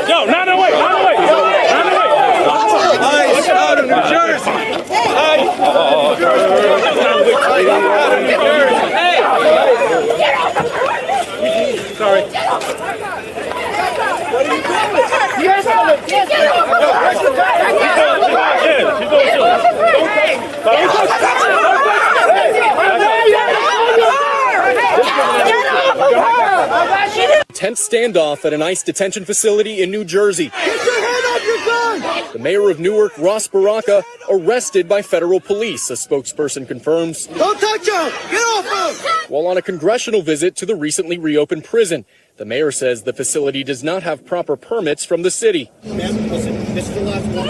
Yo, 908, 908, 908. Ice out of New Jersey. Out of New Jersey. Sorry. What are you doing? You guys have a Tense standoff at an ICE detention facility in New Jersey. The mayor of Newark, Ross Baraka, arrested by federal police, a spokesperson confirms. Don't touch him! Get off him! While on a congressional visit to the recently reopened prison, the mayor says the facility does not have proper permits from the city. This is the last one.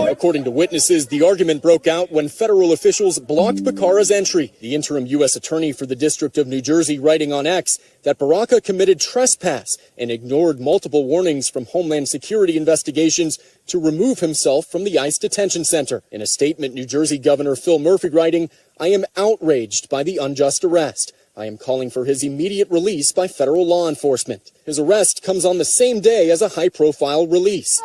According to witnesses, the argument broke out when federal officials blocked Bakara's entry. The interim U.S. attorney for the District of New Jersey writing on X that Baraka committed trespass and ignored multiple warnings from Homeland Security investigations to remove himself from the ICE detention center. In a statement, New Jersey Governor Phil Murphy writing, "I am outraged by the unjust arrest. I am calling for his immediate release by federal law enforcement." His arrest comes on the same day as a high-profile release.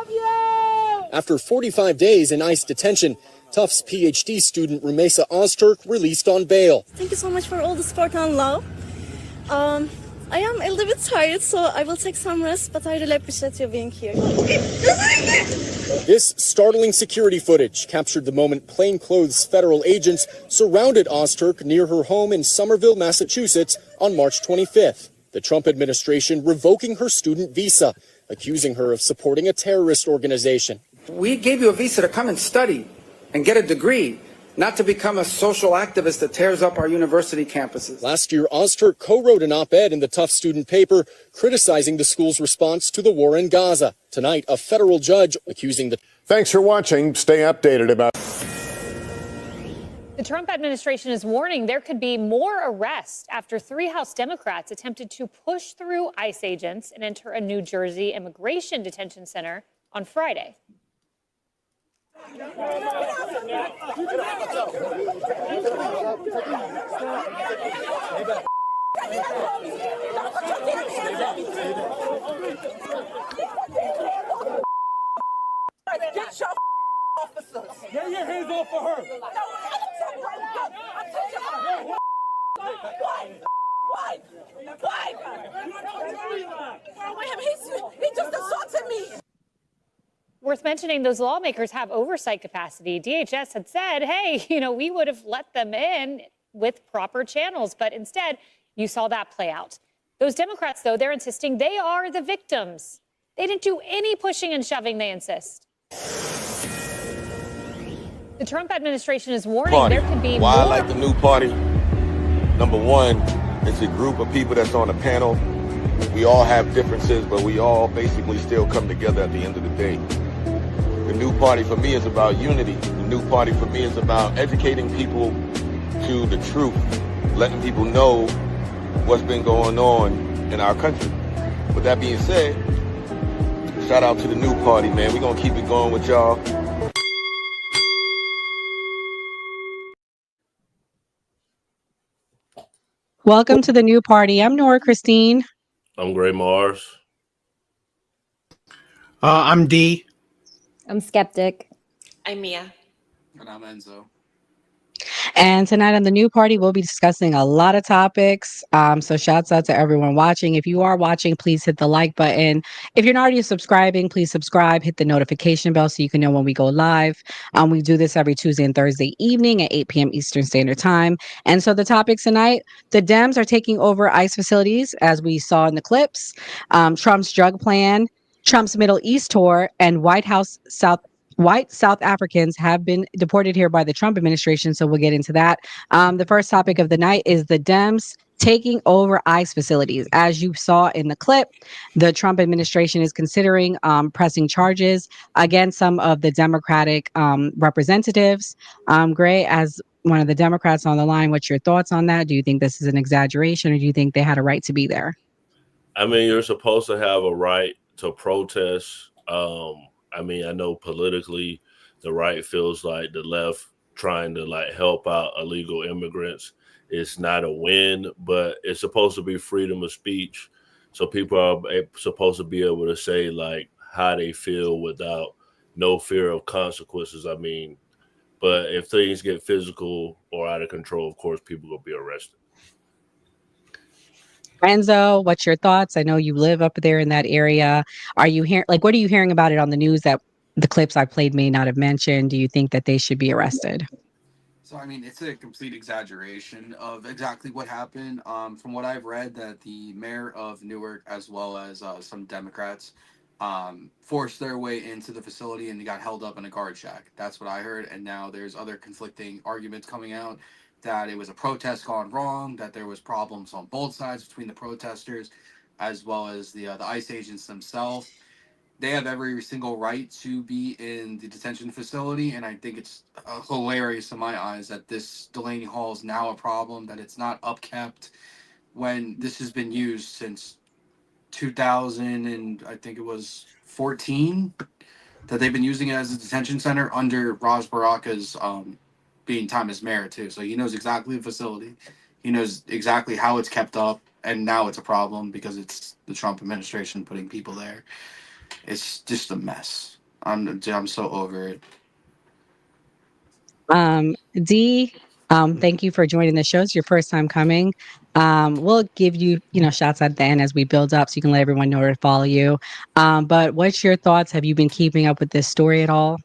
After 45 days in ICE detention, Tufts PhD student Rumeysa Ozturk released on bail. Thank you so much for all the support and love. I am a little bit tired, so I will take some rest, but I really appreciate you being here. This startling security footage captured the moment plainclothes federal agents surrounded Ozturk near her home in Somerville, Massachusetts on March 25th. The Trump administration revoking her student visa, accusing her of supporting a terrorist organization. We gave you a visa to come and study and get a degree, not to become a social activist that tears up our university campuses. Last year, Ozturk co-wrote an op-ed in the Tufts student paper criticizing the school's response to the war in Gaza. Tonight, a federal judge accusing the... Thanks for watching. Stay updated about... The Trump administration is warning there could be more arrests after 3 House Democrats attempted to push through ICE agents and enter a New Jersey immigration detention center on Friday. Get your officers. Get your hands off of her. He just assaulted me. Worth mentioning, those lawmakers have oversight capacity. DHS had said, hey, we would have let them in with proper channels, but instead you saw that play out. Those Democrats, though, they're insisting they are the victims. They didn't do any pushing and shoving, they insist. The Trump administration is warning there could be Why more. I like the new party? Number one, it's a group of people that's on a panel. We all have differences, but we all basically still come together at the end of the day. The new party for me is about unity. The new party for me is about educating people to the truth, letting people know what's been going on in our country. With that being said, shout out to the new party, man. We're going to keep it going with y'all. Welcome to the new party. I'm Nora Christine. I'm Gray Mars. I'm D. I'm Skeptic. I'm Mia. And I'm Enzo. And tonight on the new party, we'll be discussing a lot of topics. So shouts out to everyone watching. If you are watching, please hit the like button. If you're not already subscribing, please subscribe, hit the notification bell so you can know when we go live. We do this every Tuesday and Thursday evening at 8 p.m. Eastern Standard Time. And so the topics tonight, the Dems are taking over ICE facilities, as we saw in the clips, Trump's drug plan, Trump's Middle East tour, and White South Africans have been deported here by the Trump administration, so we'll get into that. The first topic of the night is the Dems taking over ICE facilities. As you saw in the clip, the Trump administration is considering pressing charges against some of the Democratic representatives. Gray, as one of the Democrats on the line, what's your thoughts on that? Do you think this is an exaggeration, or do you think they had a right to be there? I mean, you're supposed to have a right to protest. I mean, I know politically the right feels like the left trying to help out illegal immigrants it's not a win, but it's supposed to be freedom of speech. So people are supposed to be able to say like how they feel without no fear of consequences. I mean, but if things get physical or out of control, of course, people will be arrested. Renzo, what's your thoughts? I know you live up there in that area. Are you hearing, like, what are you hearing about it on the news that the clips I played may not have mentioned? Do you think that they should be arrested? So, I mean, it's a complete exaggeration of exactly what happened. From what I've read, that the mayor of Newark, as well as some Democrats, forced their way into the facility and they got held up in a guard shack. That's what I heard. And now there's other conflicting arguments coming out that it was a protest gone wrong, that there was problems on both sides between the protesters, as well as the ICE agents themselves. They have every single right to be in the detention facility, and I think it's hilarious in my eyes that this Delaney Hall is now a problem, that it's not upkept when this has been used since 2000 and I think it was 14 that they've been using it as a detention center under Raj Baraka's being time as mayor too. So he knows exactly the facility. He knows exactly how it's kept up, and now it's a problem because it's the Trump administration putting people there. It's just a mess. I'm so over it. Dee, thank you for joining the show. It's your first time coming. We'll give you, shots at the end as we build up so you can let everyone know where to follow you. But what's your thoughts? Have you been keeping up with this story at all?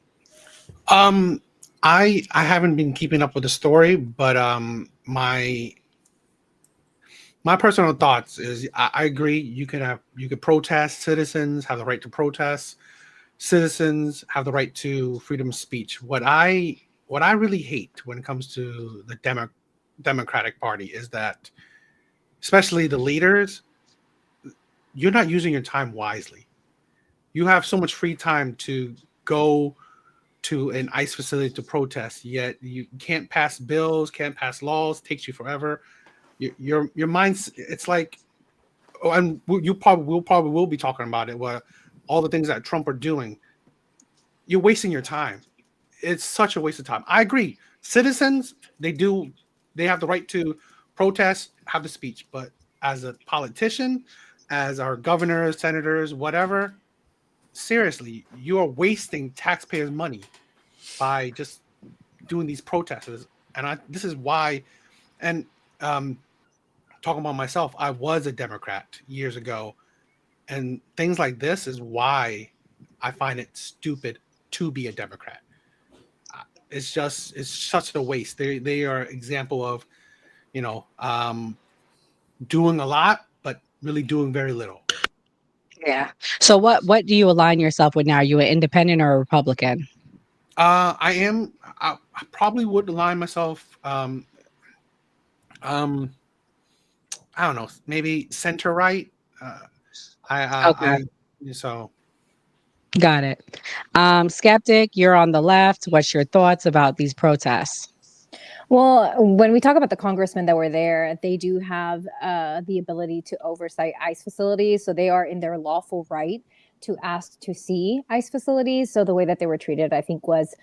I haven't been keeping up with the story, but my personal thoughts is I agree. You could protest. Citizens have the right to protest. Citizens have the right to freedom of speech. What I really hate when it comes to the Democratic Party is that, especially the leaders, you're not using your time wisely. You have so much free time to go to an ICE facility to protest, yet you can't pass bills, can't pass laws, takes you forever. Your mind's, it's like, and we'll probably be talking about it, where all the things that Trump are doing, you're wasting your time. It's such a waste of time. I agree. Citizens, they have the right to protest, have the speech, but as a politician, as our governors, senators, whatever, seriously, you are wasting taxpayers' money by just doing these protests. And this is why, and talking about myself, I was a Democrat years ago, and things like this is why I find it stupid to be a Democrat. It's such a waste. They are an example of, doing a lot, but really doing very little. Yeah. So what do you align yourself with now? Are you an independent or a Republican? I probably would align myself. I don't know, maybe center right. Okay. So. Got it. Skeptic, you're on the left. What's your thoughts about these protests? Well, when we talk about the congressmen that were there, they do have the ability to oversight ICE facilities. So they are in their lawful right to ask to see ICE facilities. So the way that they were treated, I think, was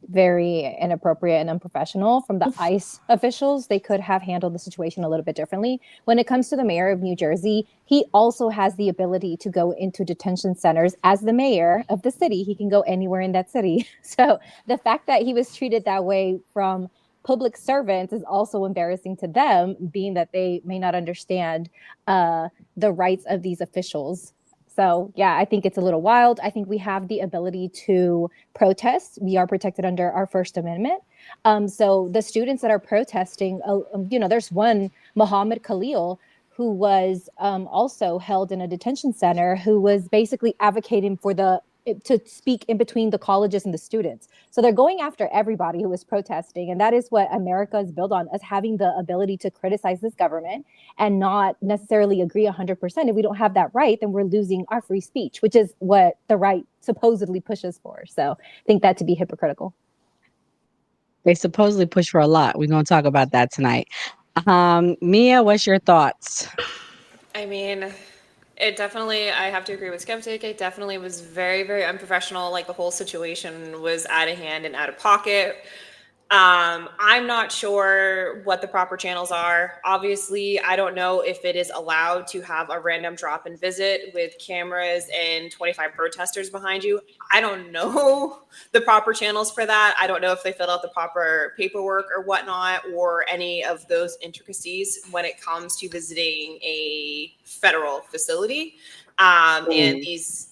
very inappropriate and unprofessional from the ICE officials. They could have handled the situation a little bit differently. When it comes to the mayor of New Jersey, he also has the ability to go into detention centers. As the mayor of the city, he can go anywhere in that city. So the fact that he was treated that way from public servants is also embarrassing to them, being that they may not understand the rights of these officials. So, yeah, I think it's a little wild. I think we have the ability to protest. We are protected under our First Amendment. So the students that are protesting, there's one, Muhammad Khalil, who was also held in a detention center, who was basically advocating for to speak in between the colleges and the students. So they're going after everybody who is protesting. And that is what America is built on, as having the ability to criticize this government and not necessarily agree 100%. If we don't have that right, then we're losing our free speech, which is what the right supposedly pushes for. So I think that to be hypocritical. They supposedly push for a lot. We're going to talk about that tonight. Mia, what's your thoughts? I mean, it definitely, I have to agree with Skeptic. It definitely was very, very unprofessional. Like, the whole situation was out of hand and out of pocket. I'm not sure what the proper channels are. Obviously, I don't know if it is allowed to have a random drop and visit with cameras and 25 protesters behind you. I don't know the proper channels for that. I don't know if they filled out the proper paperwork or whatnot, or any of those intricacies when it comes to visiting a federal facility. And these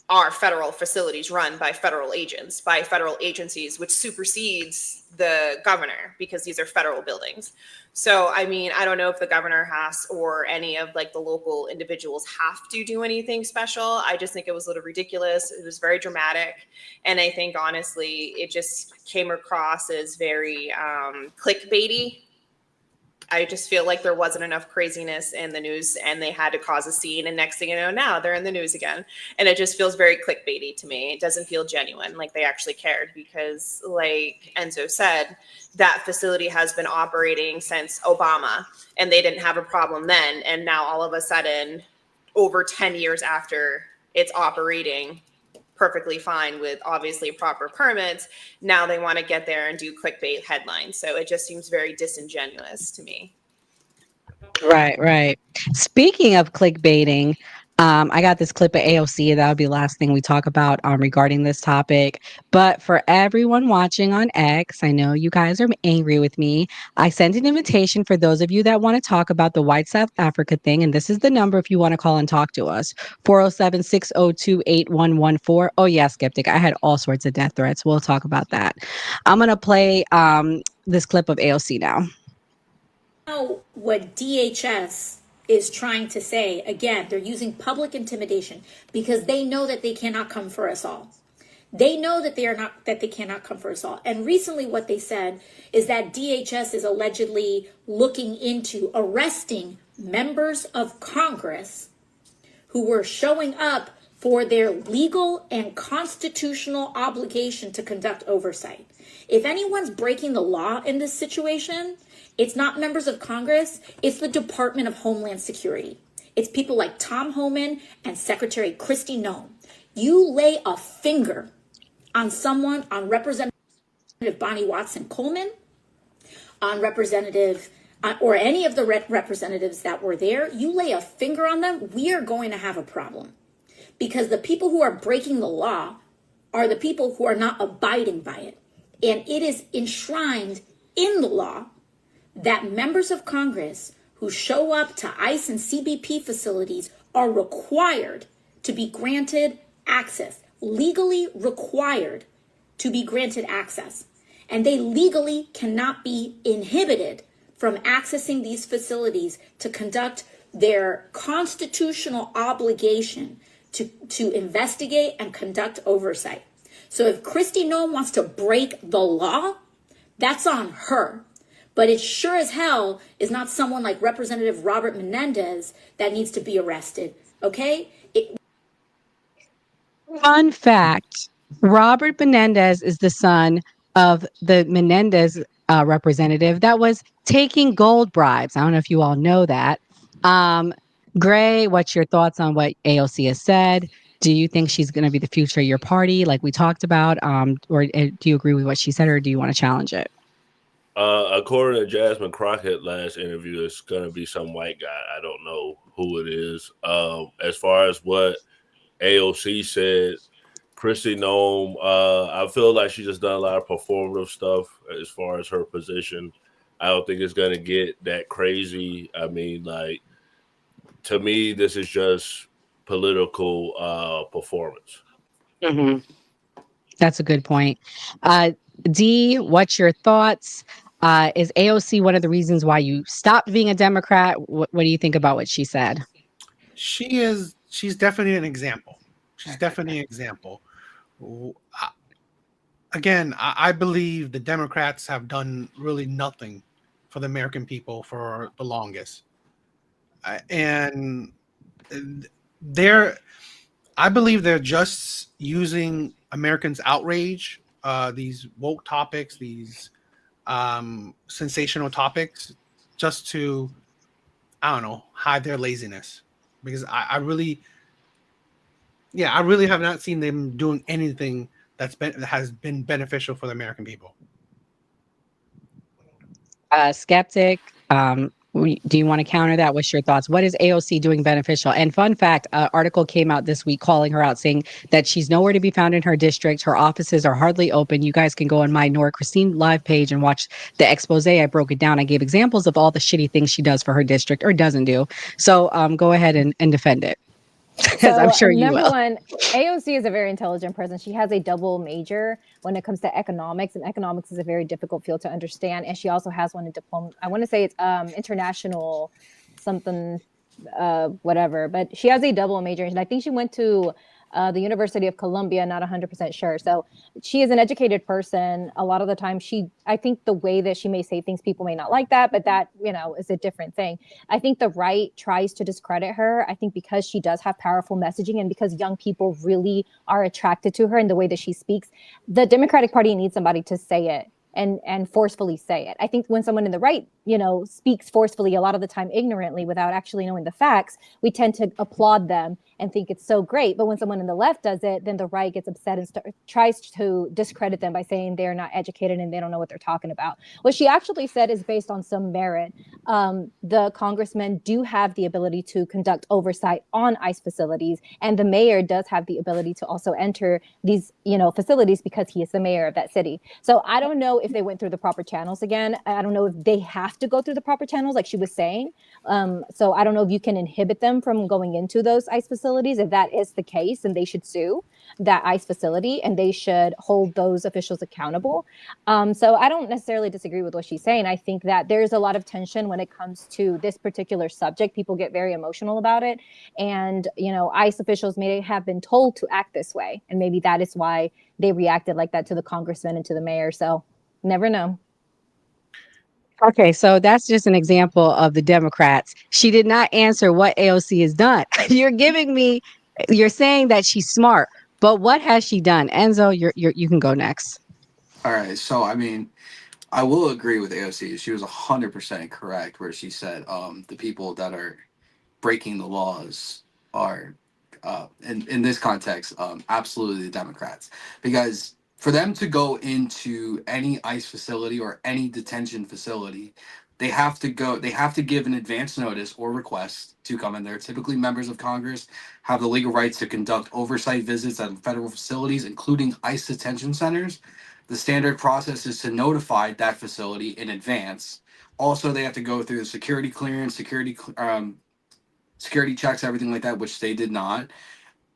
are federal facilities run by federal agents, by federal agencies, which supersedes the governor, because these are federal buildings. So, I mean, I don't know if the governor has, or any of like the local individuals have to do anything special. I just think it was a little ridiculous. It was very dramatic. And I think honestly, it just came across as very clickbaity. I just feel like there wasn't enough craziness in the news, and they had to cause a scene. And next thing you know, now they're in the news again. And it just feels very clickbaity to me. It doesn't feel genuine, like they actually cared, because like Enzo said, that facility has been operating since Obama, and they didn't have a problem then. And now all of a sudden, over 10 years after it's operating perfectly fine with obviously proper permits, now they want to get there and do clickbait headlines. So it just seems very disingenuous to me. Right. Speaking of clickbaiting, I got this clip of AOC. That'll be the last thing we talk about regarding this topic. But for everyone watching on X, I know you guys are angry with me. I sent an invitation for those of you that want to talk about the White South Africa thing. And this is the number if you want to call and talk to us. 407-602-8114. Oh, yeah, Skeptic. I had all sorts of death threats. We'll talk about that. I'm going to play this clip of AOC now. Now, what DHS is trying to say, again, they're using public intimidation because they know that they cannot come for us all. They know that they cannot come for us all. And recently what they said is that DHS is allegedly looking into arresting members of Congress who were showing up for their legal and constitutional obligation to conduct oversight. If anyone's breaking the law in this situation, it's not members of Congress, it's the Department of Homeland Security. It's people like Tom Homan and Secretary Kristi Noem. You lay a finger on someone, on Representative Bonnie Watson Coleman, on Representative, or any of the representatives that were there, you lay a finger on them, we are going to have a problem. Because the people who are breaking the law are the people who are not abiding by it. And it is enshrined in the law that members of Congress who show up to ICE and CBP facilities are required to be granted access, legally required to be granted access. And they legally cannot be inhibited from accessing these facilities to conduct their constitutional obligation to investigate and conduct oversight. So if Kristi Noem wants to break the law, that's on her. But it sure as hell is not someone like Representative Robert Menendez that needs to be arrested, okay? Fun fact, Robert Menendez is the son of the Menendez representative that was taking gold bribes. I don't know if you all know that. Gray, what's your thoughts on what AOC has said? Do you think she's going to be the future of your party like we talked about? Or do you agree with what she said, or do you want to challenge it? According to Jasmine Crockett last interview, it's going to be some white guy. I don't know who it is. As far as what AOC said, Kristi Noem, I feel like she just done a lot of performative stuff as far as her position. I don't think it's going to get that crazy. I mean, like, to me, this is just political performance. Mm-hmm. That's a good point. D, what's your thoughts? Is AOC one of the reasons why you stopped being a Democrat? What do you think about what she said? She's definitely an example. She's definitely an example. Again, I believe the Democrats have done really nothing for the American people for the longest. And I believe they're just using Americans' outrage, these woke topics, these sensational topics, just to, I don't know, hide their laziness. Because I really have not seen them doing anything that has been beneficial for the American people. Skeptic, do you want to counter that? What's your thoughts? What is AOC doing beneficial? And fun fact, an article came out this week calling her out, saying that she's nowhere to be found in her district. Her offices are hardly open. You guys can go on my Nora Christine live page and watch the expose. I broke it down. I gave examples of all the shitty things she does for her district or doesn't do. So go ahead and defend it. Because I'm sure you number will. one, AOC is a very intelligent person. She has a double major when it comes to economics, and economics is a very difficult field to understand. And she also has one in diploma. I want to say it's international something, whatever. But she has a double major, and I think she went to the University of Columbia, not 100% sure. So she is an educated person. A lot of the time, I think the way that she may say things, people may not like that, but that, is a different thing. I think the right tries to discredit her. I think because she does have powerful messaging and because young people really are attracted to her and the way that she speaks, the Democratic Party needs somebody to say it and forcefully say it. I think when someone in the right, speaks forcefully, a lot of the time ignorantly without actually knowing the facts, we tend to applaud them and think it's so great. But when someone in the left does it, then the right gets upset and tries to discredit them by saying they're not educated and they don't know what they're talking about. What she actually said is based on some merit. The congressmen do have the ability to conduct oversight on ICE facilities, and the mayor does have the ability to also enter these, facilities because he is the mayor of that city. So I don't know if they went through the proper channels again. I don't know if they have to go through the proper channels, like she was saying. So I don't know if you can inhibit them from going into those ICE facilities. If that is the case, then they should sue that ICE facility and they should hold those officials accountable. So I don't necessarily disagree with what she's saying. I think that there's a lot of tension when it comes to this particular subject. People get very emotional about it. And, ICE officials may have been told to act this way. And maybe that is why they reacted like that to the congressman and to the mayor. So never know. Okay, so that's just an example of the Democrats. She did not answer what AOC has done. You're saying that she's smart, but what has she done? Enzo, you can go next. All right. So, I will agree with AOC. She was 100% correct where she said the people that are breaking the laws are, in this context, absolutely the Democrats. Because for them to go into any ICE facility or any detention facility, they have to give an advance notice or request to come in there. Typically, members of Congress have the legal rights to conduct oversight visits at federal facilities, including ICE detention centers. The standard process is to notify that facility in advance. Also, they have to go through the security clearance, security checks, everything like that, which they did not.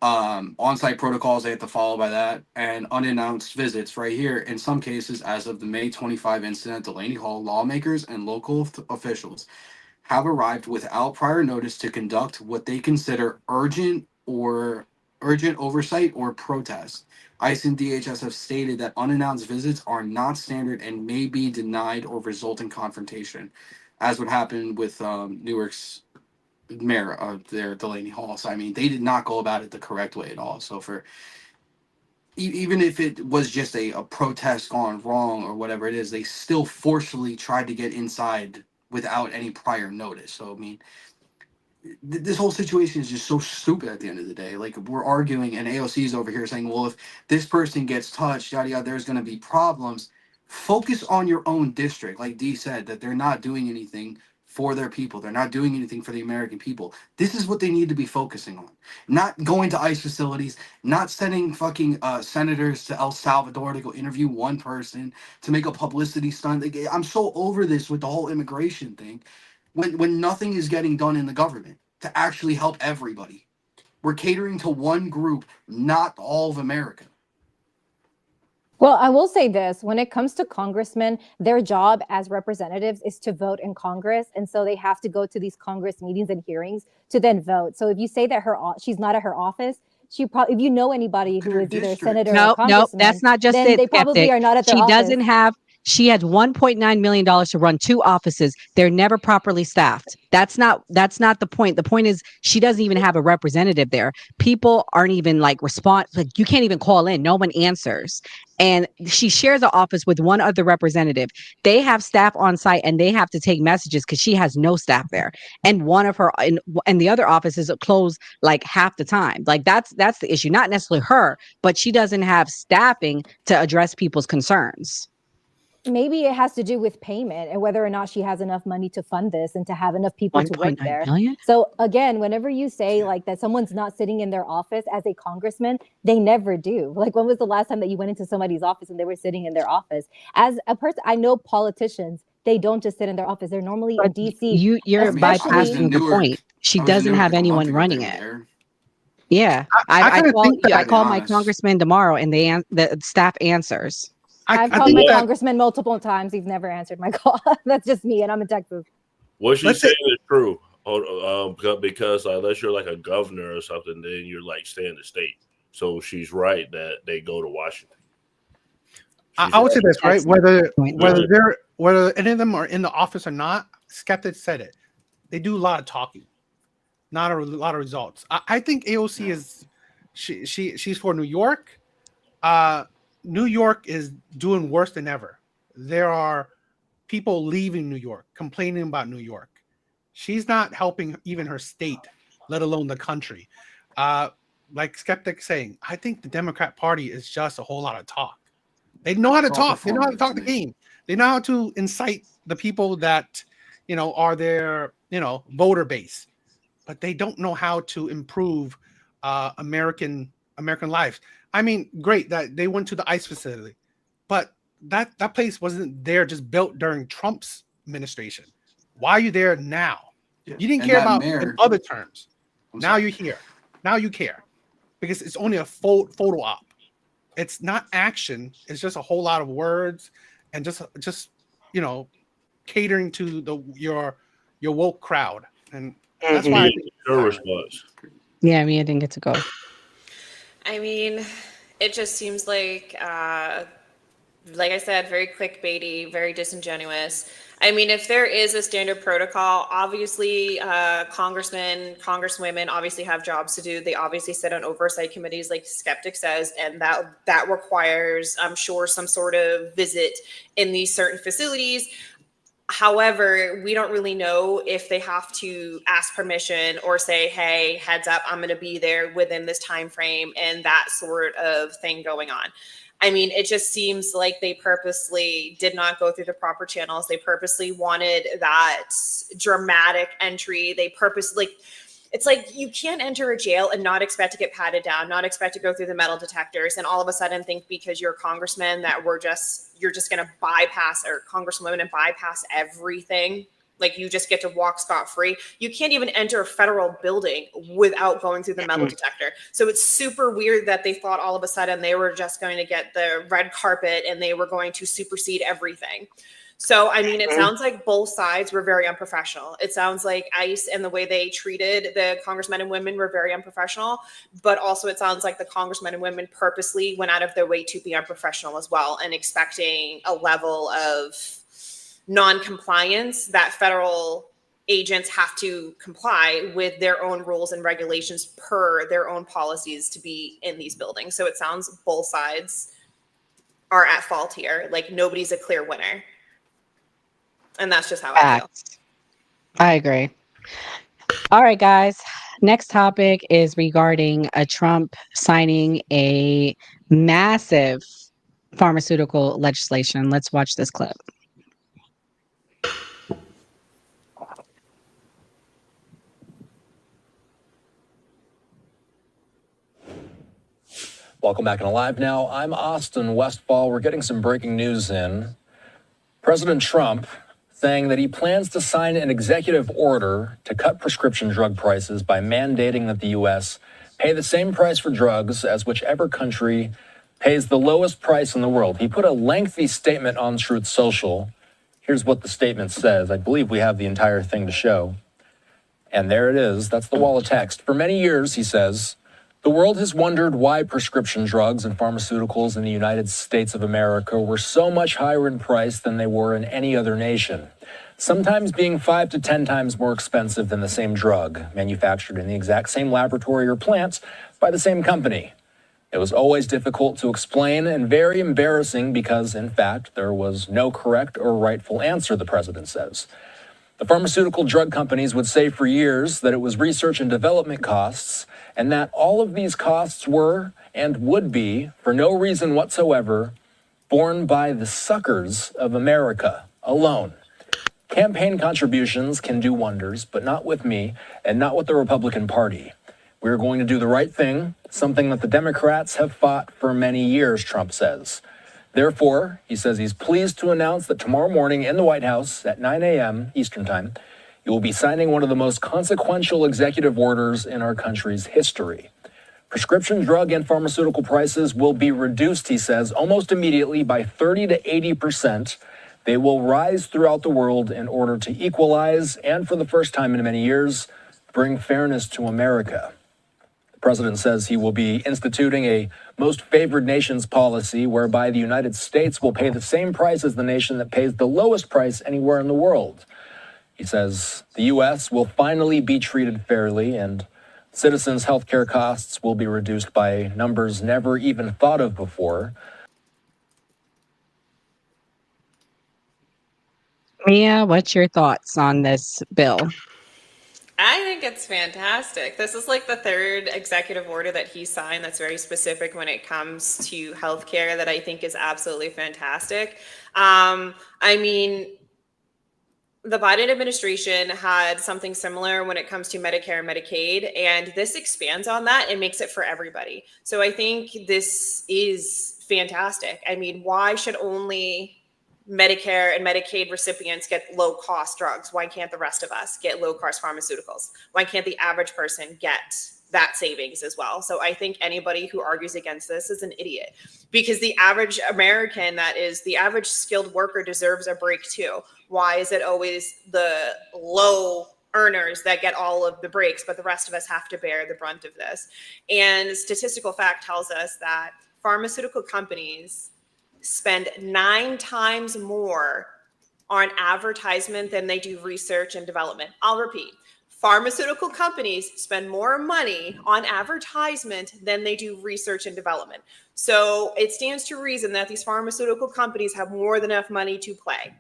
On-site protocols, they have to follow by that, and unannounced visits right here. In some cases, as of the May 25 incident at Delaney Hall, lawmakers and local officials have arrived without prior notice to conduct what they consider urgent oversight or protest. ICE and DHS have stated that unannounced visits are not standard and may be denied or result in confrontation, as would happen with Newark's mayor of their Delaney Hall. So they did not go about it the correct way at all. So for even if it was just a protest gone wrong or whatever it is, they still forcefully tried to get inside without any prior notice. So this whole situation is just so stupid at the end of the day. Like, we're arguing and AOC's over here saying, well, if this person gets touched, yada yada, there's going to be problems. Focus on your own district. Like Dee said, that they're not doing anything for their people. They're not doing anything for the American people. This is what they need to be focusing on. Not going to ICE facilities, not sending fucking senators to El Salvador to go interview one person to make a publicity stunt. I'm so over this with the whole immigration thing when nothing is getting done in the government to actually help everybody. We're catering to one group, not all of America. Well, I will say this, when it comes to congressmen, their job as representatives is to vote in Congress. And so they have to go to these Congress meetings and hearings to then vote. So if you say that she's not at her office, she probably, if you know anybody who is either a senator or congressman, no, that's not just then it. they probably are not at their office. She has $1.9 million to run 2 offices. They're never properly staffed. That's not the point. The point is she doesn't even have a representative there. People aren't even respond. You can't even call in. No one answers. And she shares an office with one other representative. They have staff on site and they have to take messages because she has no staff there. And one of her and the other offices are closed half the time. That's the issue. Not necessarily her, but she doesn't have staffing to address people's concerns. maybe it has to do with payment and whether or not she has enough money to fund this and to have enough people to work 1.9 there. million? So again, whenever you say like that someone's not sitting in their office as a congressman, they never do. Like, when was the last time that you went into somebody's office and they were sitting in their office? As a person, I know politicians, they don't just sit in their office. They're normally in DC. You're especially- bypassing the point. She doesn't have anyone running it. Yeah, I I kinda call, think that- I call my honest. congressman tomorrow, and the staff answers. I've I called think my that- congressman multiple times. He's never answered my call. That's just me, and I'm in Texas. What she's Let's say- saying is true. Because unless you're like a governor or something, then you're like stay in the state. So she's right that they go to Washington. I would say this, right? That's Whether any of them are in the office or not, Skeptics said it. They do a lot of talking, not a lot of results. I think AOC is she's for New York. New York is doing worse than ever. There are people leaving New York, complaining about New York. She's not helping even her state, let alone the country. Like Skeptic saying, I think the Democrat Party is just a whole lot of talk. They know how to talk. They know how to talk the game. They know how to incite the people that, are their, voter base. But they don't know how to improve American lives. I mean, great that they went to the ICE facility, but that place wasn't there just built during Trump's administration. Why are you there now? Yeah. You didn't And care that about mayor- in other terms. I'm Now sorry. you're here. Now you care because it's only a photo op. It's not action. It's just a whole lot of words and just catering to your woke crowd. And that's why I think Your response. Yeah, Mia didn't get to go. I mean, it just seems like I said, very clickbaity, very disingenuous. I mean, if there is a standard protocol, obviously congressmen, congresswomen obviously have jobs to do. They obviously sit on oversight committees like Skeptic says, and that requires, I'm sure, some sort of visit in these certain facilities. However, we don't really know if they have to ask permission or say, hey, heads up, I'm going to be there within this time frame and that sort of thing going on. I mean, it just seems like they purposely did not go through the proper channels. They purposely wanted that dramatic entry. They purposely, it's like you can't enter a jail and not expect to get patted down, not expect to go through the metal detectors, and all of a sudden think because you're a congressman that you're just going to bypass, or congresswoman, and bypass everything. Like you just get to walk scot-free. You can't even enter a federal building without going through the metal detector. So it's super weird that they thought all of a sudden they were just going to get the red carpet and they were going to supersede everything. So, I mean, it sounds like both sides were very unprofessional. It sounds like ICE and the way they treated the congressmen and women were very unprofessional, but also it sounds like the congressmen and women purposely went out of their way to be unprofessional as well and expecting a level of non-compliance that federal agents have to comply with their own rules and regulations per their own policies to be in these buildings. So it sounds both sides are at fault here. Like nobody's a clear winner. And that's just how I feel. I agree. All right, guys. Next topic is regarding Trump signing a massive pharmaceutical legislation. Let's watch this clip. Welcome back and Alive Now. I'm Austin Westfall. We're getting some breaking news in. President Trump saying that he plans to sign an executive order to cut prescription drug prices by mandating that the U.S. pay the same price for drugs as whichever country pays the lowest price in the world. He put a lengthy statement on Truth Social. Here's what the statement says. I believe we have the entire thing to show. And there it is. That's the wall of text. For many years, he says, the world has wondered why prescription drugs and pharmaceuticals in the United States of America were so much higher in price than they were in any other nation, sometimes being 5 to 10 times more expensive than the same drug, manufactured in the exact same laboratory or plants by the same company. It was always difficult to explain and very embarrassing because, in fact, there was no correct or rightful answer, the president says. The pharmaceutical drug companies would say for years that it was research and development costs, and that all of these costs were and would be, for no reason whatsoever, borne by the suckers of America alone. Campaign contributions can do wonders, but not with me and not with the Republican Party. We're going to do the right thing, something that the Democrats have fought for many years, Trump says. Therefore, he says he's pleased to announce that tomorrow morning in the White House at 9 a.m. Eastern Time, he will be signing one of the most consequential executive orders in our country's history. Prescription drug and pharmaceutical prices will be reduced, he says, almost immediately by 30 to 80%. They will rise throughout the world in order to equalize and, for the first time in many years, bring fairness to America. The president says he will be instituting a most favored nations policy whereby the United States will pay the same price as the nation that pays the lowest price anywhere in the world. He says the U.S. will finally be treated fairly and citizens' health care costs will be reduced by numbers never even thought of before. Mia, what's your thoughts on this bill? I think it's fantastic. This is like the third executive order that he signed that's very specific when it comes to healthcare that I think is absolutely fantastic. I mean, the Biden administration had something similar when it comes to Medicare and Medicaid, and this expands on that and makes it for everybody. So I think this is fantastic. I mean, why should only Medicare and Medicaid recipients get low cost drugs? Why can't the rest of us get low cost pharmaceuticals? Why can't the average person get that savings as well? So I think anybody who argues against this is an idiot, because the average American, that is the average skilled worker, deserves a break too. Why is it always the low earners that get all of the breaks, but the rest of us have to bear the brunt of this? And statistical fact tells us that pharmaceutical companies spend 9 times more on advertisement than they do research and development. I'll repeat. Pharmaceutical companies spend more money on advertisement than they do research and development. So it stands to reason that these pharmaceutical companies have more than enough money to play,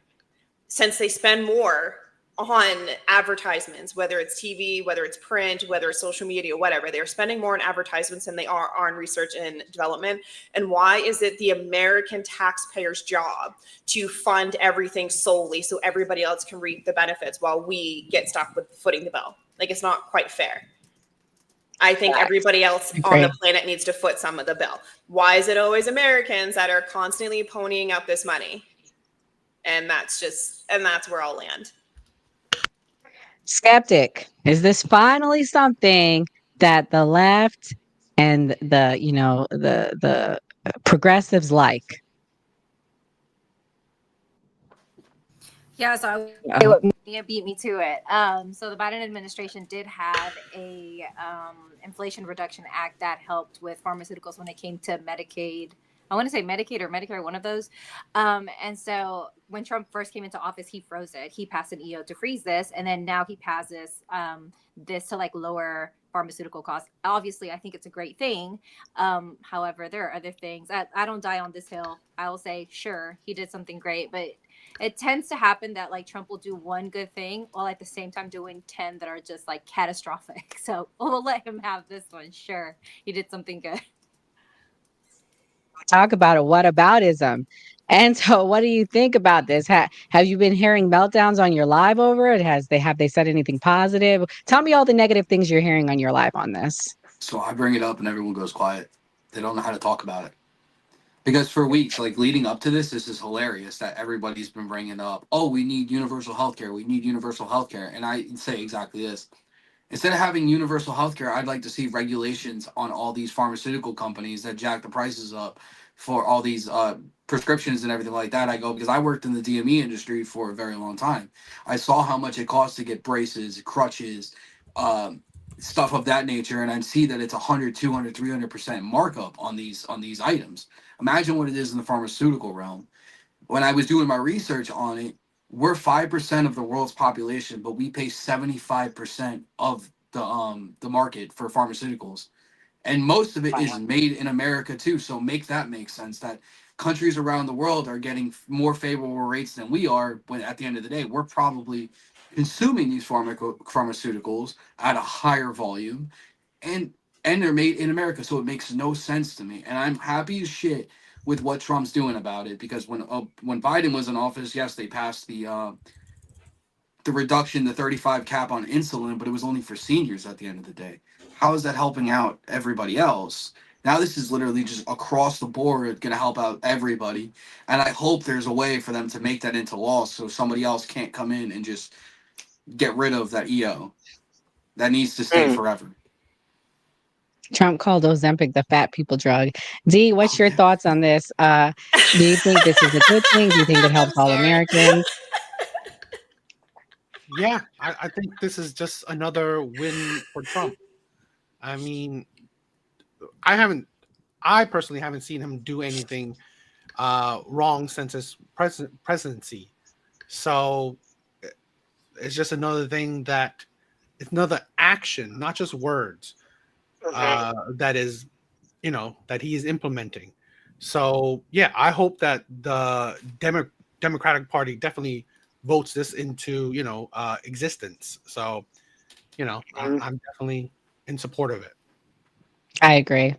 since they spend more on advertisements, whether it's TV, whether it's print, whether it's social media, whatever. They're spending more on advertisements than they are on research and development. And why is it the American taxpayer's job to fund everything solely so everybody else can reap the benefits while we get stuck with footing the bill? Like, it's not quite fair. I think everybody else on the planet needs to foot some of the bill. Why is it always Americans that are constantly ponying up this money? And that's where I'll land. Skeptic, is this finally something that the left and the progressives like? Yeah, so Mia beat me to it. So the Biden administration did have a Inflation Reduction Act that helped with pharmaceuticals when it came to Medicaid. I want to say Medicaid or Medicare, one of those. And so when Trump first came into office, he froze it. He passed an EO to freeze this. And then now he passes this to like lower pharmaceutical costs. Obviously, I think it's a great thing. However, there are other things. I don't die on this hill. I will say, sure, he did something great. But it tends to happen that like Trump will do one good thing while at the same time doing 10 that are just like catastrophic. So we'll let him have this one. Sure, he did something good. Talk about it. Whataboutism. And so what do you think about this? Have you been hearing meltdowns on your live over it? Have they said anything positive? Tell me all the negative things you're hearing on your live on this. So I bring it up and everyone goes quiet. They don't know how to talk about it. Because for weeks, like leading up to this is hilarious that everybody's been bringing up, oh, we need universal healthcare. We need universal healthcare. And I say exactly this. Instead of having universal healthcare, I'd like to see regulations on all these pharmaceutical companies that jack the prices up for all these prescriptions and everything like that. I go, because I worked in the DME industry for a very long time. I saw how much it costs to get braces, crutches, stuff of that nature. And I see that it's 100, 200, 300% markup on these items. Imagine what it is in the pharmaceutical realm. When I was doing my research on it, we're 5% of the world's population, but we pay 75% of the market for pharmaceuticals. And most of it is made in America too. So make that make sense, that countries around the world are getting more favorable rates than we are, when at the end of the day, we're probably consuming these pharmaceuticals at a higher volume, and they're made in America. So it makes no sense to me. And I'm happy as shit with what Trump's doing about it. Because when Biden was in office, yes, they passed the reduction, the 35 cap on insulin, but it was only for seniors at the end of the day. How is that helping out everybody else? Now this is literally just across the board going to help out everybody. And I hope there's a way for them to make that into law so somebody else can't come in and just get rid of that EO. That needs to stay forever. Trump called Ozempic the fat people drug. Dee, what's your thoughts on this? Do you think this is a good thing? Do you think it helps all Americans? Yeah, I think this is just another win for Trump. I mean, I personally haven't seen him do anything wrong since his presidency. So it's just another thing it's another action, not just words, that is, that he is implementing. So yeah, I hope that the Democratic Party definitely votes this into, existence. So, I'm definitely in support of it. I agree.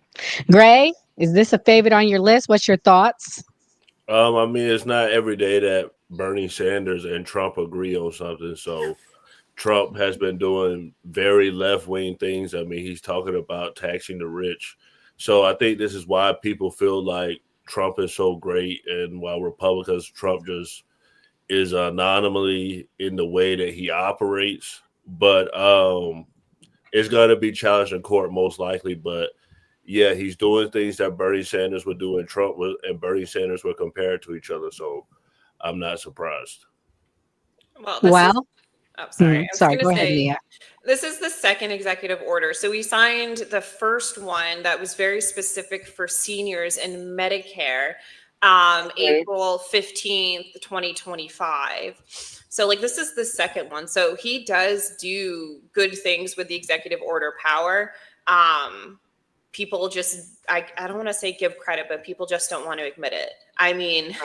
Gray, is this a favorite on your list? What's your thoughts? I mean, it's not every day that Bernie Sanders and Trump agree on something. So Trump has been doing very left-wing things. I mean, he's talking about taxing the rich. So I think this is why people feel like Trump is so great, and while Republicans, Trump just is an anomaly in the way that he operates. But it's going to be challenged in court most likely. But yeah, he's doing things that Bernie Sanders would do, and Bernie Sanders were compared to each other. So I'm not surprised. Well, sorry. Sorry, go ahead, Mia. This is the second executive order. So we signed the first one that was very specific for seniors and Medicare, April 15th, 2025. So this is the second one. So he does do good things with the executive order power. People just, I don't want to say give credit, but people just don't want to admit it. I mean,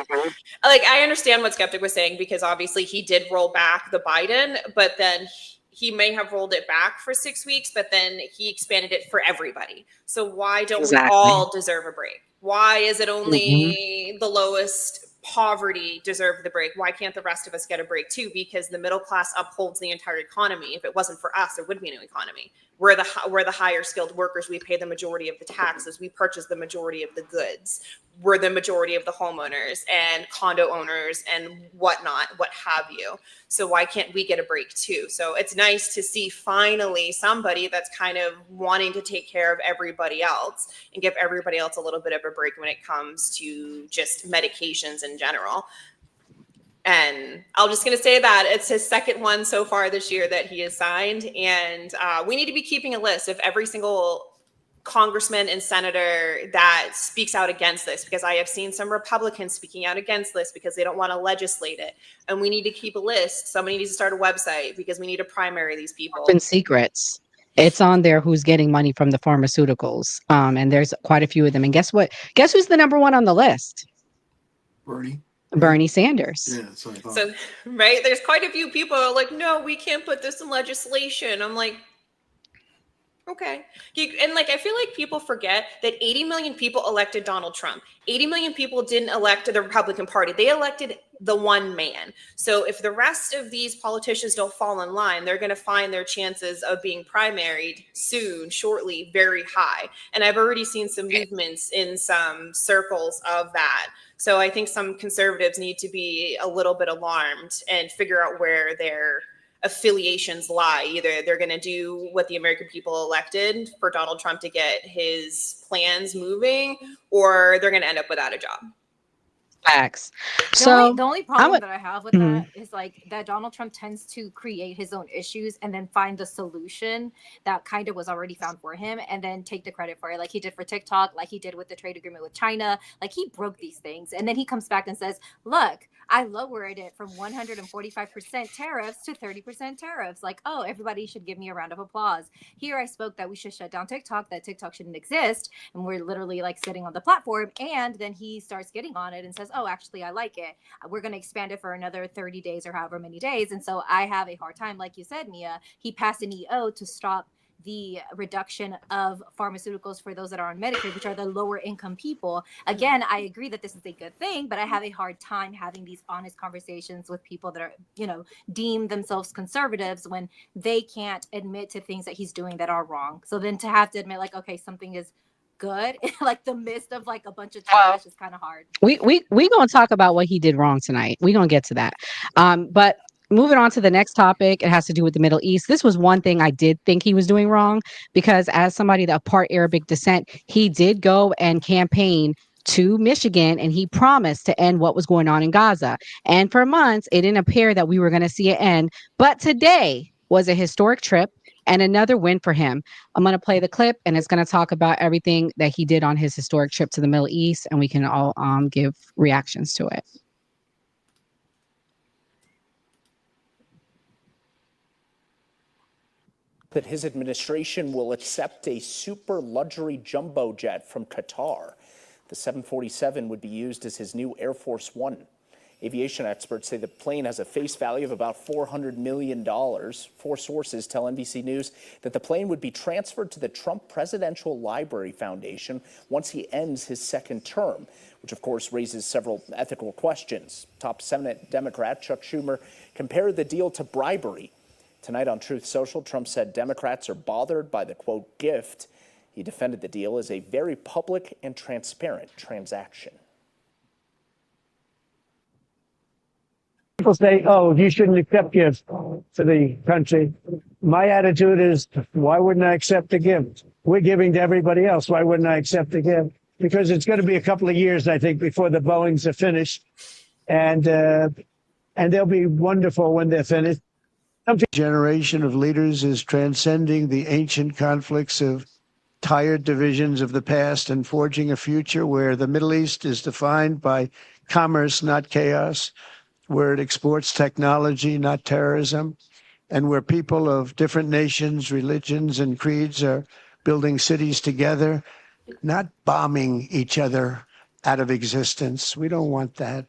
I understand what Skeptic was saying, because obviously he did roll back the Biden, but then he may have rolled it back for 6 weeks, but then he expanded it for everybody. So why don't we all deserve a break? Why is it only the lowest poverty deserve the break? Why can't the rest of us get a break too? Because the middle class upholds the entire economy. If it wasn't for us, there wouldn't be no economy. We're the higher skilled workers. We pay the majority of the taxes. We purchase the majority of the goods. We're the majority of the homeowners and condo owners and whatnot, what have you. So why can't we get a break too? So it's nice to see finally somebody that's kind of wanting to take care of everybody else and give everybody else a little bit of a break when it comes to just medications in general. And I'm just going to say that it's his second one so far this year that he has signed. And we need to be keeping a list of every single congressman and senator that speaks out against this, because I have seen some Republicans speaking out against this because they don't want to legislate it. And we need to keep a list. Somebody needs to start a website because we need to primary these people. Open secrets. It's on there who's getting money from the pharmaceuticals. And there's quite a few of them. And guess what? Guess who's the number one on the list? Bernie Sanders. Yeah, that's what I thought. So, right, there's quite a few people who are like, no, we can't put this in legislation. I'm like, okay. And I feel like people forget that 80 million people elected Donald Trump. 80 million people didn't elect the Republican Party. They elected the one man. So if the rest of these politicians don't fall in line, they're going to find their chances of being primaried soon, shortly, very high. And I've already seen some movements in some circles of that. So I think some conservatives need to be a little bit alarmed and figure out where their affiliations lie. Either they're going to do what the American people elected for Donald Trump to get his plans moving, or they're going to end up without a job. Facts. The only problem that I have with that is that Donald Trump tends to create his own issues and then find the solution that kind of was already found for him and then take the credit for it, like he did for TikTok, like he did with the trade agreement with China. Like he broke these things, and then he comes back and says, look, I lowered it from 145% tariffs to 30% tariffs. Like, oh, everybody should give me a round of applause. Here I spoke that we should shut down TikTok, that TikTok shouldn't exist, and we're literally sitting on the platform. And then he starts getting on it and says, oh, actually, I like it. We're going to expand it for another 30 days or however many days. And so I have a hard time, like you said, Mia. He passed an EO to stop the reduction of pharmaceuticals for those that are on Medicare, which are the lower income people. Again, I agree that this is a good thing, but I have a hard time having these honest conversations with people that are, deem themselves conservatives when they can't admit to things that he's doing that are wrong. So then to have to admit, like, okay, something is good, like the midst of like a bunch of trash is kind of hard. We gonna talk about what he did wrong tonight. We gonna get to that. But moving on to the next topic, it has to do with the Middle East. This was one thing I did think he was doing wrong, because as somebody that part Arabic descent, he did go and campaign to Michigan, and he promised to end what was going on in Gaza. And for months, it didn't appear that we were going to see it end. But today was a historic trip and another win for him. I'm going to play the clip, and it's going to talk about everything that he did on his historic trip to the Middle East, and we can all give reactions to it. That his administration will accept a super luxury jumbo jet from Qatar. The 747 would be used as his new Air Force One. Aviation experts say the plane has a face value of about $400 million. Four sources tell NBC News that the plane would be transferred to the Trump Presidential Library Foundation once he ends his second term, which of course raises several ethical questions. Top Senate Democrat Chuck Schumer compared the deal to bribery. Tonight on Truth Social, Trump said Democrats are bothered by the, quote, gift. He defended the deal as a very public and transparent transaction. People say, oh, you shouldn't accept gifts for the country. My attitude is, why wouldn't I accept a gift? We're giving to everybody else. Why wouldn't I accept a gift? Because it's going to be a couple of years, I think, before the Boeings are finished. And they'll be wonderful when they're finished. Generation of leaders is transcending the ancient conflicts of tired divisions of the past and forging a future where the Middle East is defined by commerce, not chaos, where it exports technology, not terrorism, and where people of different nations, religions, and creeds are building cities together, not bombing each other out of existence. We don't want that.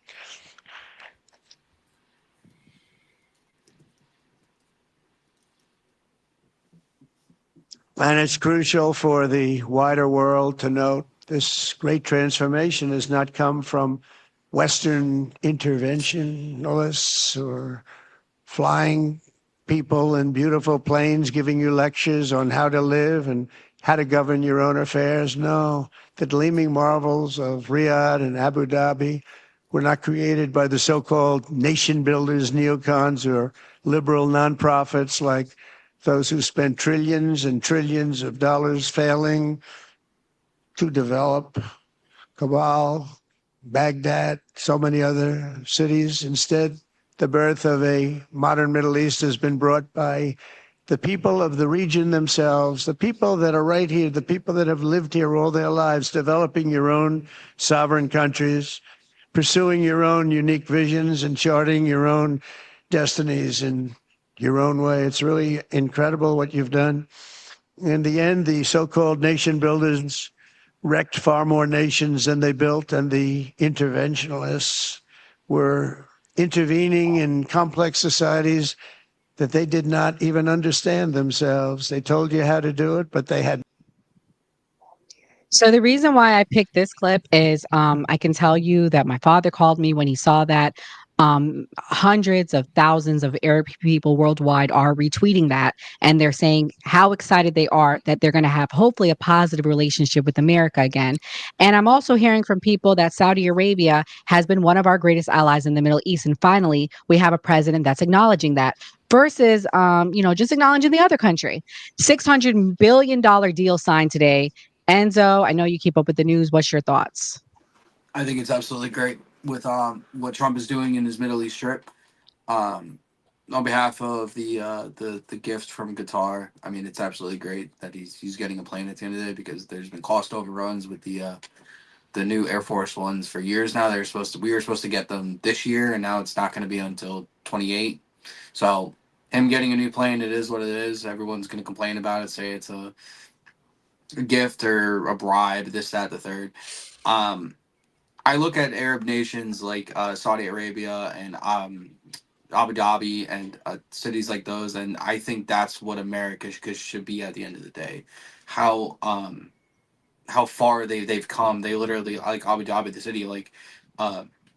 And it's crucial for the wider world to note this great transformation has not come from Western interventionists or flying people in beautiful planes giving you lectures on how to live and how to govern your own affairs. No, the gleaming marvels of Riyadh and Abu Dhabi were not created by the so-called nation builders, neocons, or liberal nonprofits like those who spent trillions and trillions of dollars failing to develop Kabul, Baghdad, so many other cities. Instead, the birth of a modern Middle East has been brought by the people of the region themselves, the people that are right here, the people that have lived here all their lives, developing your own sovereign countries, pursuing your own unique visions and charting your own destinies in your own way. It's really incredible what you've done. In the end, the so-called nation builders wrecked far more nations than they built, and the interventionists were intervening in complex societies that they did not even understand themselves. They told you how to do it, but they had. So the reason why I picked this clip is I can tell you that my father called me when he saw that. Hundreds of thousands of Arab people worldwide are retweeting that, and they're saying how excited they are that they're going to have hopefully a positive relationship with America again. And I'm also hearing from people that Saudi Arabia has been one of our greatest allies in the Middle East, and finally we have a president that's acknowledging that versus just acknowledging the other country. $600 billion deal signed today. Enzo, I know you keep up with the news. What's your thoughts? I think it's absolutely great with what Trump is doing in his Middle East trip. On behalf of the gift from Qatar, I mean, it's absolutely great that he's getting a plane at the end of the day, because there's been cost overruns with the new Air Force Ones for years now. We were supposed to get them this year, and now it's not going to be until 28. So him getting a new plane, it is what it is. Everyone's going to complain about it, say it's a gift or a bribe, this, that, the third. I look at Arab nations like Saudi Arabia and Abu Dhabi and cities like those, and I think that's what America should be at the end of the day. How far they've come. They literally, like Abu Dhabi, the city, like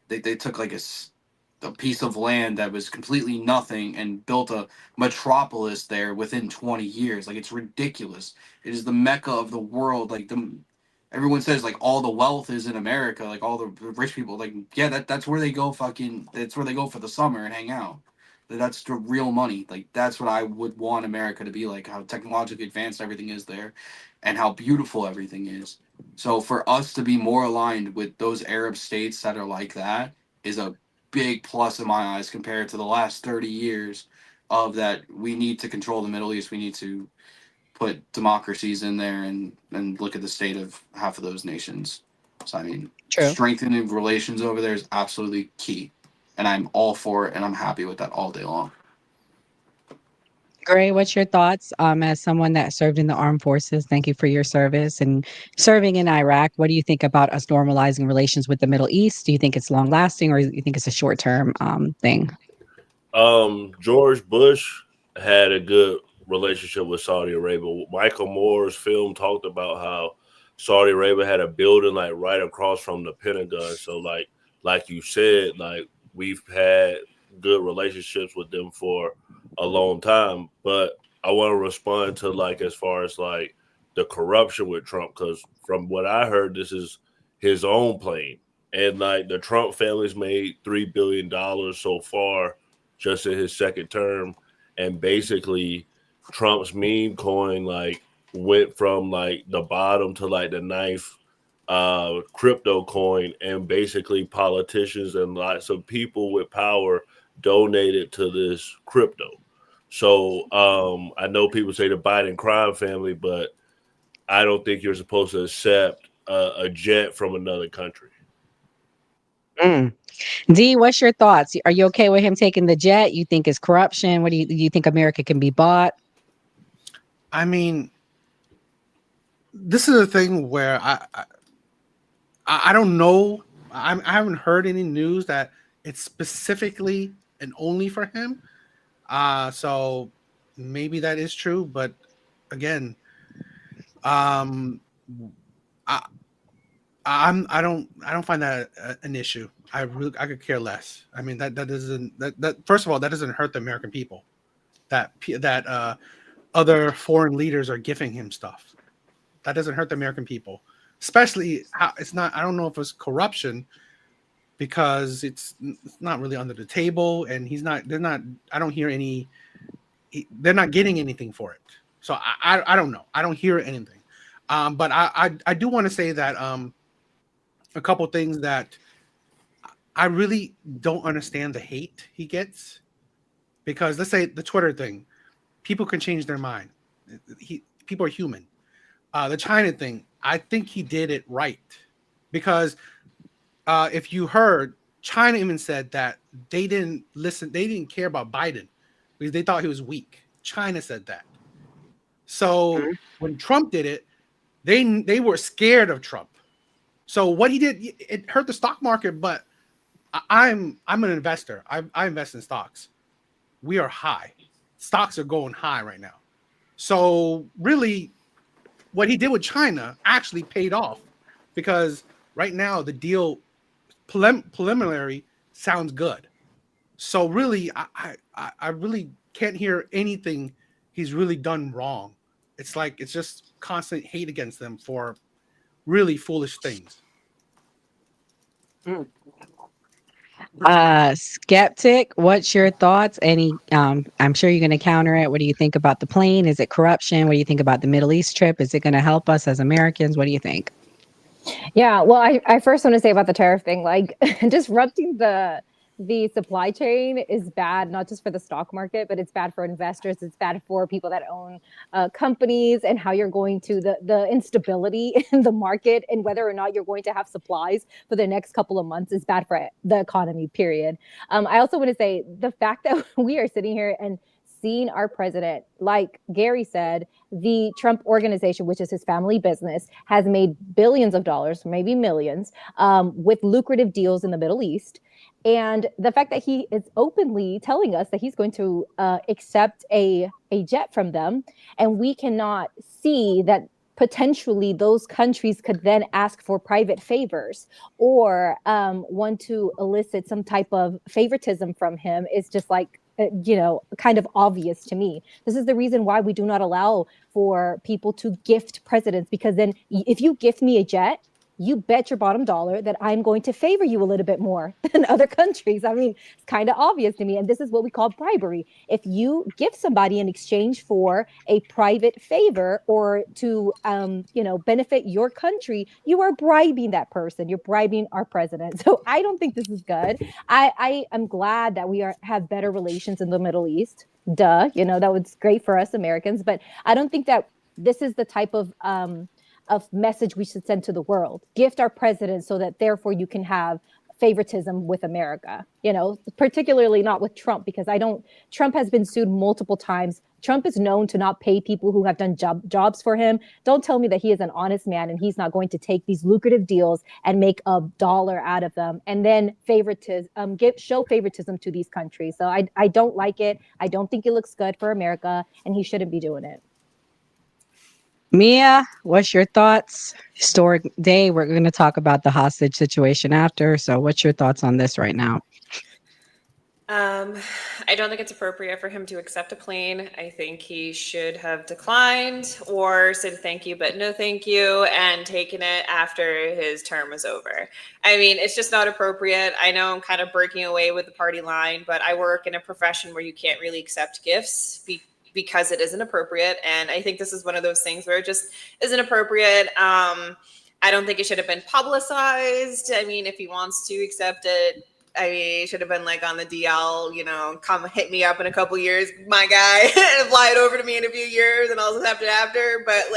they took like a piece of land that was completely nothing and built a metropolis there within 20 years. Like, it's ridiculous. It is the mecca of the world. Like, everyone says like all the wealth is in America, like all the rich people. Like, yeah, that's where they go. That's where they go for the summer and hang out. That's the real money. Like, that's what I would want America to be like. How technologically advanced everything is there, and how beautiful everything is. So for us to be more aligned with those Arab states that are like that is a big plus in my eyes compared to the last 30 years of that. We need to control the Middle East. We need to put democracies in there and look at the state of half of those nations. So, I mean, strengthening relations over there is absolutely key. And I'm all for it, and I'm happy with that all day long. Gray, what's your thoughts as someone that served in the armed forces? Thank you for your service and serving in Iraq. What do you think about us normalizing relations with the Middle East? Do you think it's long lasting, or do you think it's a short term thing? George Bush had a good relationship with Saudi Arabia. Michael Moore's film talked about how Saudi Arabia had a building like right across from the Pentagon. So like you said, like we've had good relationships with them for a long time. But I want to respond to like as far as like the corruption with Trump, because from what I heard, this is his own plane. And like the Trump family's made $3 billion so far just in his second term. And basically Trump's meme coin like went from like the bottom to like the ninth crypto coin, and basically politicians and lots of people with power donated to this crypto. So I know people say the Biden crime family, but I don't think you're supposed to accept a jet from another country. D, what's your thoughts? Are you okay with him taking the jet? You think it's corruption? What do you think America can be bought? I mean, this is a thing where I don't know. I haven't heard any news that it's specifically and only for him. So maybe that is true, but again, I don't find that an issue. I could care less. I mean, that first of all, that doesn't hurt the American people. That other foreign leaders are giving him stuff. That doesn't hurt the American people, especially it's not. I don't know if it's corruption, because it's not really under the table, and they're not. I don't hear any. They're not getting anything for it. So I don't know. I don't hear anything. But I do want to say that a couple things that I really don't understand the hate he gets, because let's say the Twitter thing, people can change their mind. People are human. The China thing, I think he did it right, because if you heard, China even said that they didn't listen. They didn't care about Biden because they thought he was weak. China said that. So when Trump did it, they were scared of Trump. So what he did, it hurt the stock market. But I'm an investor. I invest in stocks. We are high. Stocks are going high right now. So really, what he did with China actually paid off, because right now the deal preliminary sounds good. So really, I really can't hear anything he's really done wrong. It's like it's just constant hate against them for really foolish things. Skeptic, what's your thoughts? I'm sure you're going to counter it. What do you think about the plane? Is it corruption? What do you think about the Middle East trip? Is it going to help us as Americans? What do you think? Yeah, well, I first want to say about the tariff thing, like disrupting the supply chain is bad, not just for the stock market, but it's bad for investors. It's bad for people that own companies, and how you're going to the instability in the market, and whether or not you're going to have supplies for the next couple of months is bad for the economy, period. I also want to say the fact that we are sitting here and seeing our president, like Gary said, the Trump organization, which is his family business, has made billions of dollars, maybe millions, with lucrative deals in the Middle East. And the fact that he is openly telling us that he's going to accept a jet from them, and we cannot see that potentially those countries could then ask for private favors or want to elicit some type of favoritism from him is just like, kind of obvious to me. This is the reason why we do not allow for people to gift presidents, because then if you gift me a jet, you bet your bottom dollar that I'm going to favor you a little bit more than other countries. I mean, it's kind of obvious to me. And this is what we call bribery. If you give somebody in exchange for a private favor or to, benefit your country, you are bribing that person. You're bribing our president. So I don't think this is good. I am glad that we have better relations in the Middle East. Duh, that was great for us Americans. But I don't think that this is the type of message we should send to the world. Gift our president so that therefore you can have favoritism with America, particularly not with Trump, because Trump has been sued multiple times. Trump is known to not pay people who have done jobs for him. Don't tell me that he is an honest man and he's not going to take these lucrative deals and make $1 out of them and then show favoritism to these countries. So I don't like it. I don't think it looks good for America, and he shouldn't be doing it. Mia, what's your thoughts? Historic day. We're going to talk about the hostage situation after. So what's your thoughts on this right now? I don't think it's appropriate for him to accept a plane. I think he should have declined or said thank you, but no thank you, and taken it after his term was over. I mean, it's just not appropriate. I know I'm kind of breaking away with the party line, but I work in a profession where you can't really accept gifts because it isn't appropriate. And I think this is one of those things where it just isn't appropriate. I don't think it should have been publicized. I mean, if he wants to accept it, it should have been like on the DL, come hit me up in a couple years, my guy, and fly it over to me in a few years and I'll accept it after. But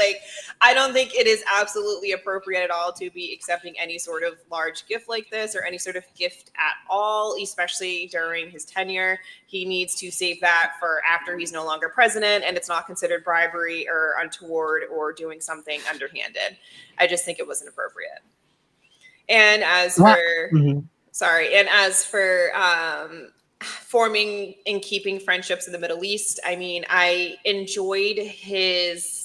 I don't think it is absolutely appropriate at all to be accepting any sort of large gift like this or any sort of gift at all, especially during his tenure. He needs to save that for after he's no longer president, and it's not considered bribery or untoward or doing something underhanded. I just think it wasn't appropriate. And as for forming and keeping friendships in the Middle East, I mean, I enjoyed his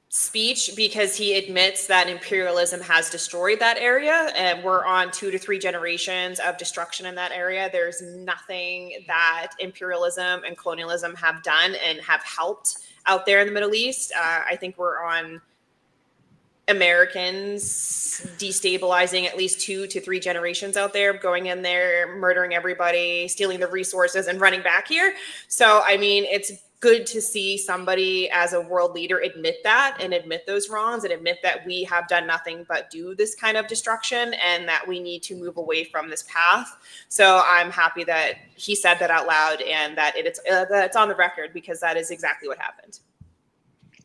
speech because he admits that imperialism has destroyed that area, and we're on 2 to 3 generations of destruction in that area. There's nothing that imperialism and colonialism have done and have helped out there in the Middle East. I think we're on Americans destabilizing at least 2 to 3 generations out there, going in there, murdering everybody, stealing the resources, and running back here. So, I mean, it's good to see somebody as a world leader admit that and admit those wrongs and admit that we have done nothing but do this kind of destruction and that we need to move away from this path. So I'm happy that he said that out loud and that it's on the record, because that is exactly what happened.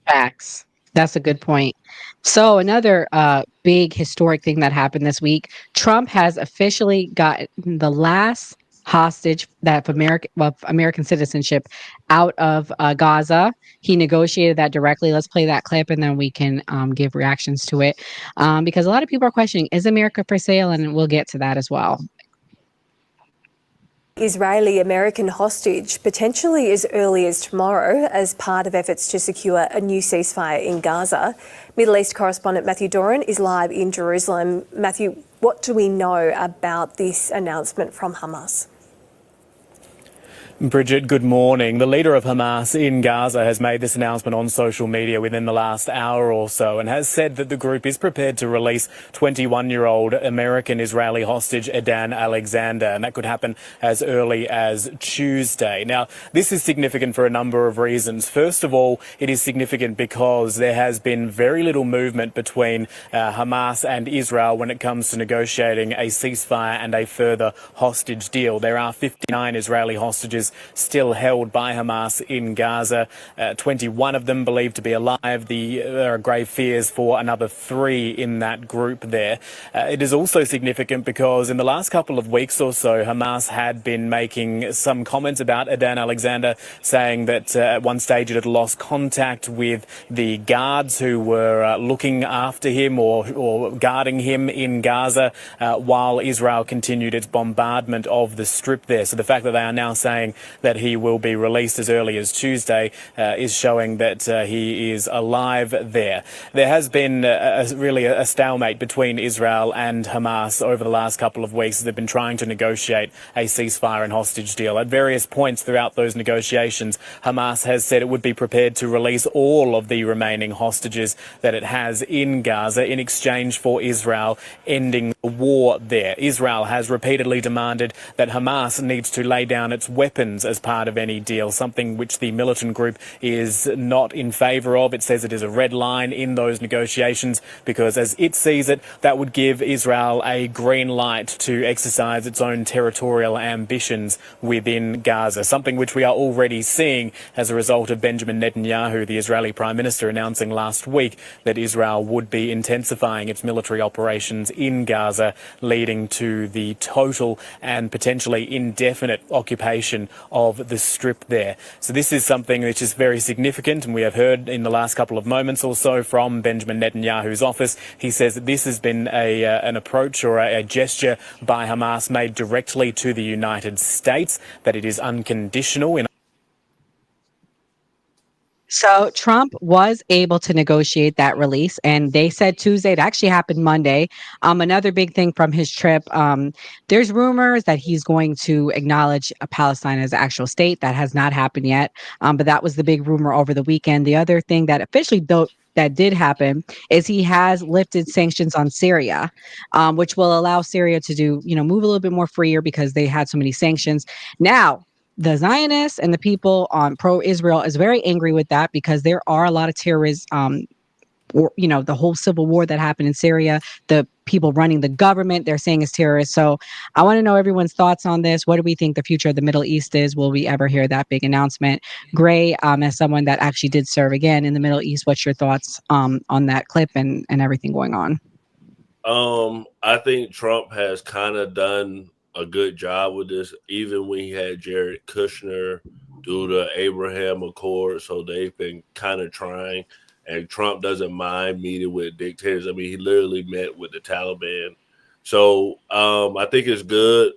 Facts. That's a good point. So another big historic thing that happened this week, Trump has officially got the last hostage that American citizenship out of Gaza. He negotiated that directly. Let's play that clip and then we can give reactions to it, because a lot of people are questioning, is America for sale? And we'll get to that as well. Israeli-American hostage potentially as early as tomorrow as part of efforts to secure a new ceasefire in Gaza. Middle East correspondent Matthew Doran is live in Jerusalem. Matthew, what do we know about this announcement from Hamas? Bridget, good morning. The leader of Hamas in Gaza has made this announcement on social media within the last hour or so and has said that the group is prepared to release 21-year-old American-Israeli hostage Edan Alexander, and that could happen as early as Tuesday. Now, this is significant for a number of reasons. First of all, it is significant because there has been very little movement between Hamas and Israel when it comes to negotiating a ceasefire and a further hostage deal. There are 59 Israeli hostages hostages still held by Hamas in Gaza. 21 of them believed to be alive. There are grave fears for another 3 in that group there. It is also significant because in the last couple of weeks or so, Hamas had been making some comments about Adan Alexander, saying that at one stage it had lost contact with the guards who were looking after him or guarding him in Gaza while Israel continued its bombardment of the Strip there. So the fact that they are now saying that he will be released as early as Tuesday is showing that he is alive there. There has been really a stalemate between Israel and Hamas over the last couple of weeks as they've been trying to negotiate a ceasefire and hostage deal. At various points throughout those negotiations, Hamas has said it would be prepared to release all of the remaining hostages that it has in Gaza in exchange for Israel ending the war there. Israel has repeatedly demanded that Hamas needs to lay down its weapons as part of any deal, something which the militant group is not in favour of. It says it is a red line in those negotiations because, as it sees it, that would give Israel a green light to exercise its own territorial ambitions within Gaza, something which we are already seeing as a result of Benjamin Netanyahu, the Israeli Prime Minister, announcing last week that Israel would be intensifying its military operations in Gaza, leading to the total and potentially indefinite occupation of the Strip there. So this is something which is very significant, and we have heard in the last couple of moments or so from Benjamin Netanyahu's office. He says that this has been an approach or a gesture by Hamas made directly to the United States, that it is unconditional. So Trump was able to negotiate that release, and they said Tuesday. It actually happened Monday. Another big thing from his trip, there's rumors that he's going to acknowledge Palestine as an actual state. That has not happened yet, but that was the big rumor over the weekend. The other thing that officially that did happen is he has lifted sanctions on Syria, which will allow Syria to move a little bit more freer because they had so many sanctions. Now, the Zionists and the people on pro-Israel is very angry with that because there are a lot of terrorists, the whole civil war that happened in Syria, the people running the government, they're saying is terrorists. So I want to know everyone's thoughts on this. What do we think the future of the Middle East is? Will we ever hear that big announcement? Gray, as someone that actually did serve again in the Middle East, what's your thoughts on that clip and everything going on? I think Trump has kind of done a good job with this, even when he had Jared Kushner do the Abraham Accord. So they've been kind of trying, and Trump doesn't mind meeting with dictators. I mean, he literally met with the Taliban. So I think it's good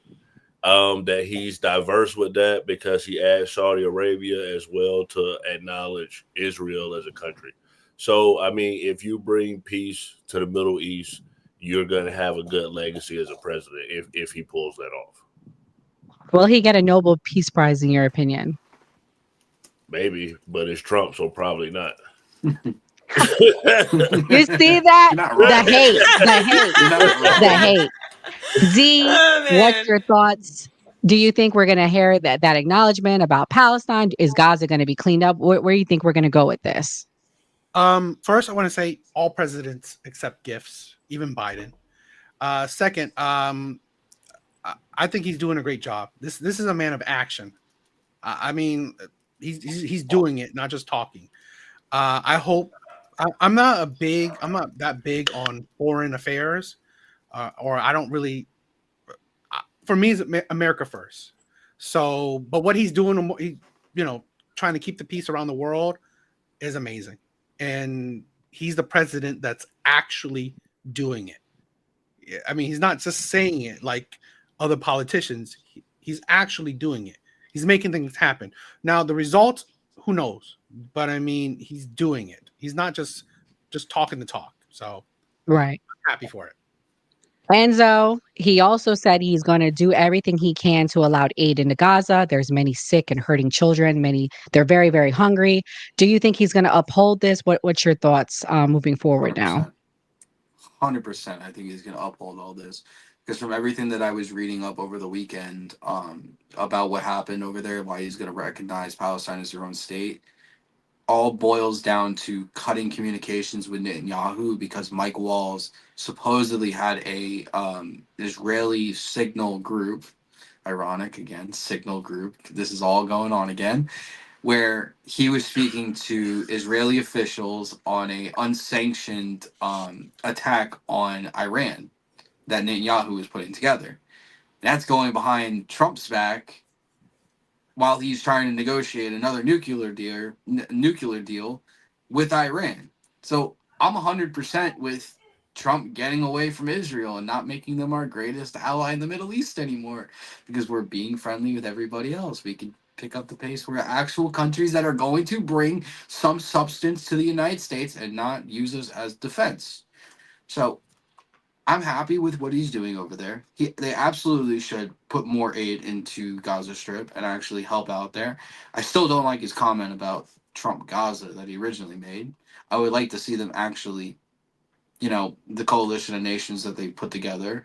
that he's diverse with that because he asked Saudi Arabia as well to acknowledge Israel as a country. So, I mean, if you bring peace to the Middle East, you're going to have a good legacy as a president if he pulls that off. Will he get a Nobel Peace Prize in your opinion? Maybe, but it's Trump, so probably not. You see that? The hate. Z, what's your thoughts? Do you think we're going to hear that acknowledgement about Palestine? Is Gaza going to be cleaned up? Where do you think we're going to go with this? First, I want to say all presidents accept gifts, even Biden. Second, I think he's doing a great job. This is a man of action. I mean, he's doing it, not just talking. I hope I'm not that big on foreign affairs, or I don't really. For me, it's America first. So, but what he's doing, trying to keep the peace around the world, is amazing. And he's the president that's actually doing it. I mean, he's not just saying it like other politicians. He's actually doing it. He's making things happen. Now, the results, who knows? But I mean, he's doing it. He's not just talking the talk. So, right. I'm happy for it. Enzo, he also said he's going to do everything he can to allow aid into Gaza. There's many sick and hurting children. They're very, very hungry. Do you think he's going to uphold this? What's your thoughts moving forward 100%. now? 100%. I think he's going to uphold all this. Because from everything that I was reading up over the weekend about what happened over there, why he's going to recognize Palestine as their own state, all boils down to cutting communications with Netanyahu because Mike Walls supposedly had a Israeli signal group ironic again, signal group. This is all going on again, where he was speaking to Israeli officials on a unsanctioned attack on Iran that Netanyahu was putting together. That's going behind Trump's back while he's trying to negotiate another nuclear deal with Iran. So I'm 100% with Trump getting away from Israel and not making them our greatest ally in the Middle East anymore, because we're being friendly with everybody else. We can pick up the pace. We're actual countries that are going to bring some substance to the United States and not use us as defense. So I'm happy with what he's doing over there. They absolutely should put more aid into Gaza Strip and actually help out there. I still don't like his comment about Trump Gaza that he originally made. I would like to see them actually, the coalition of nations that they put together,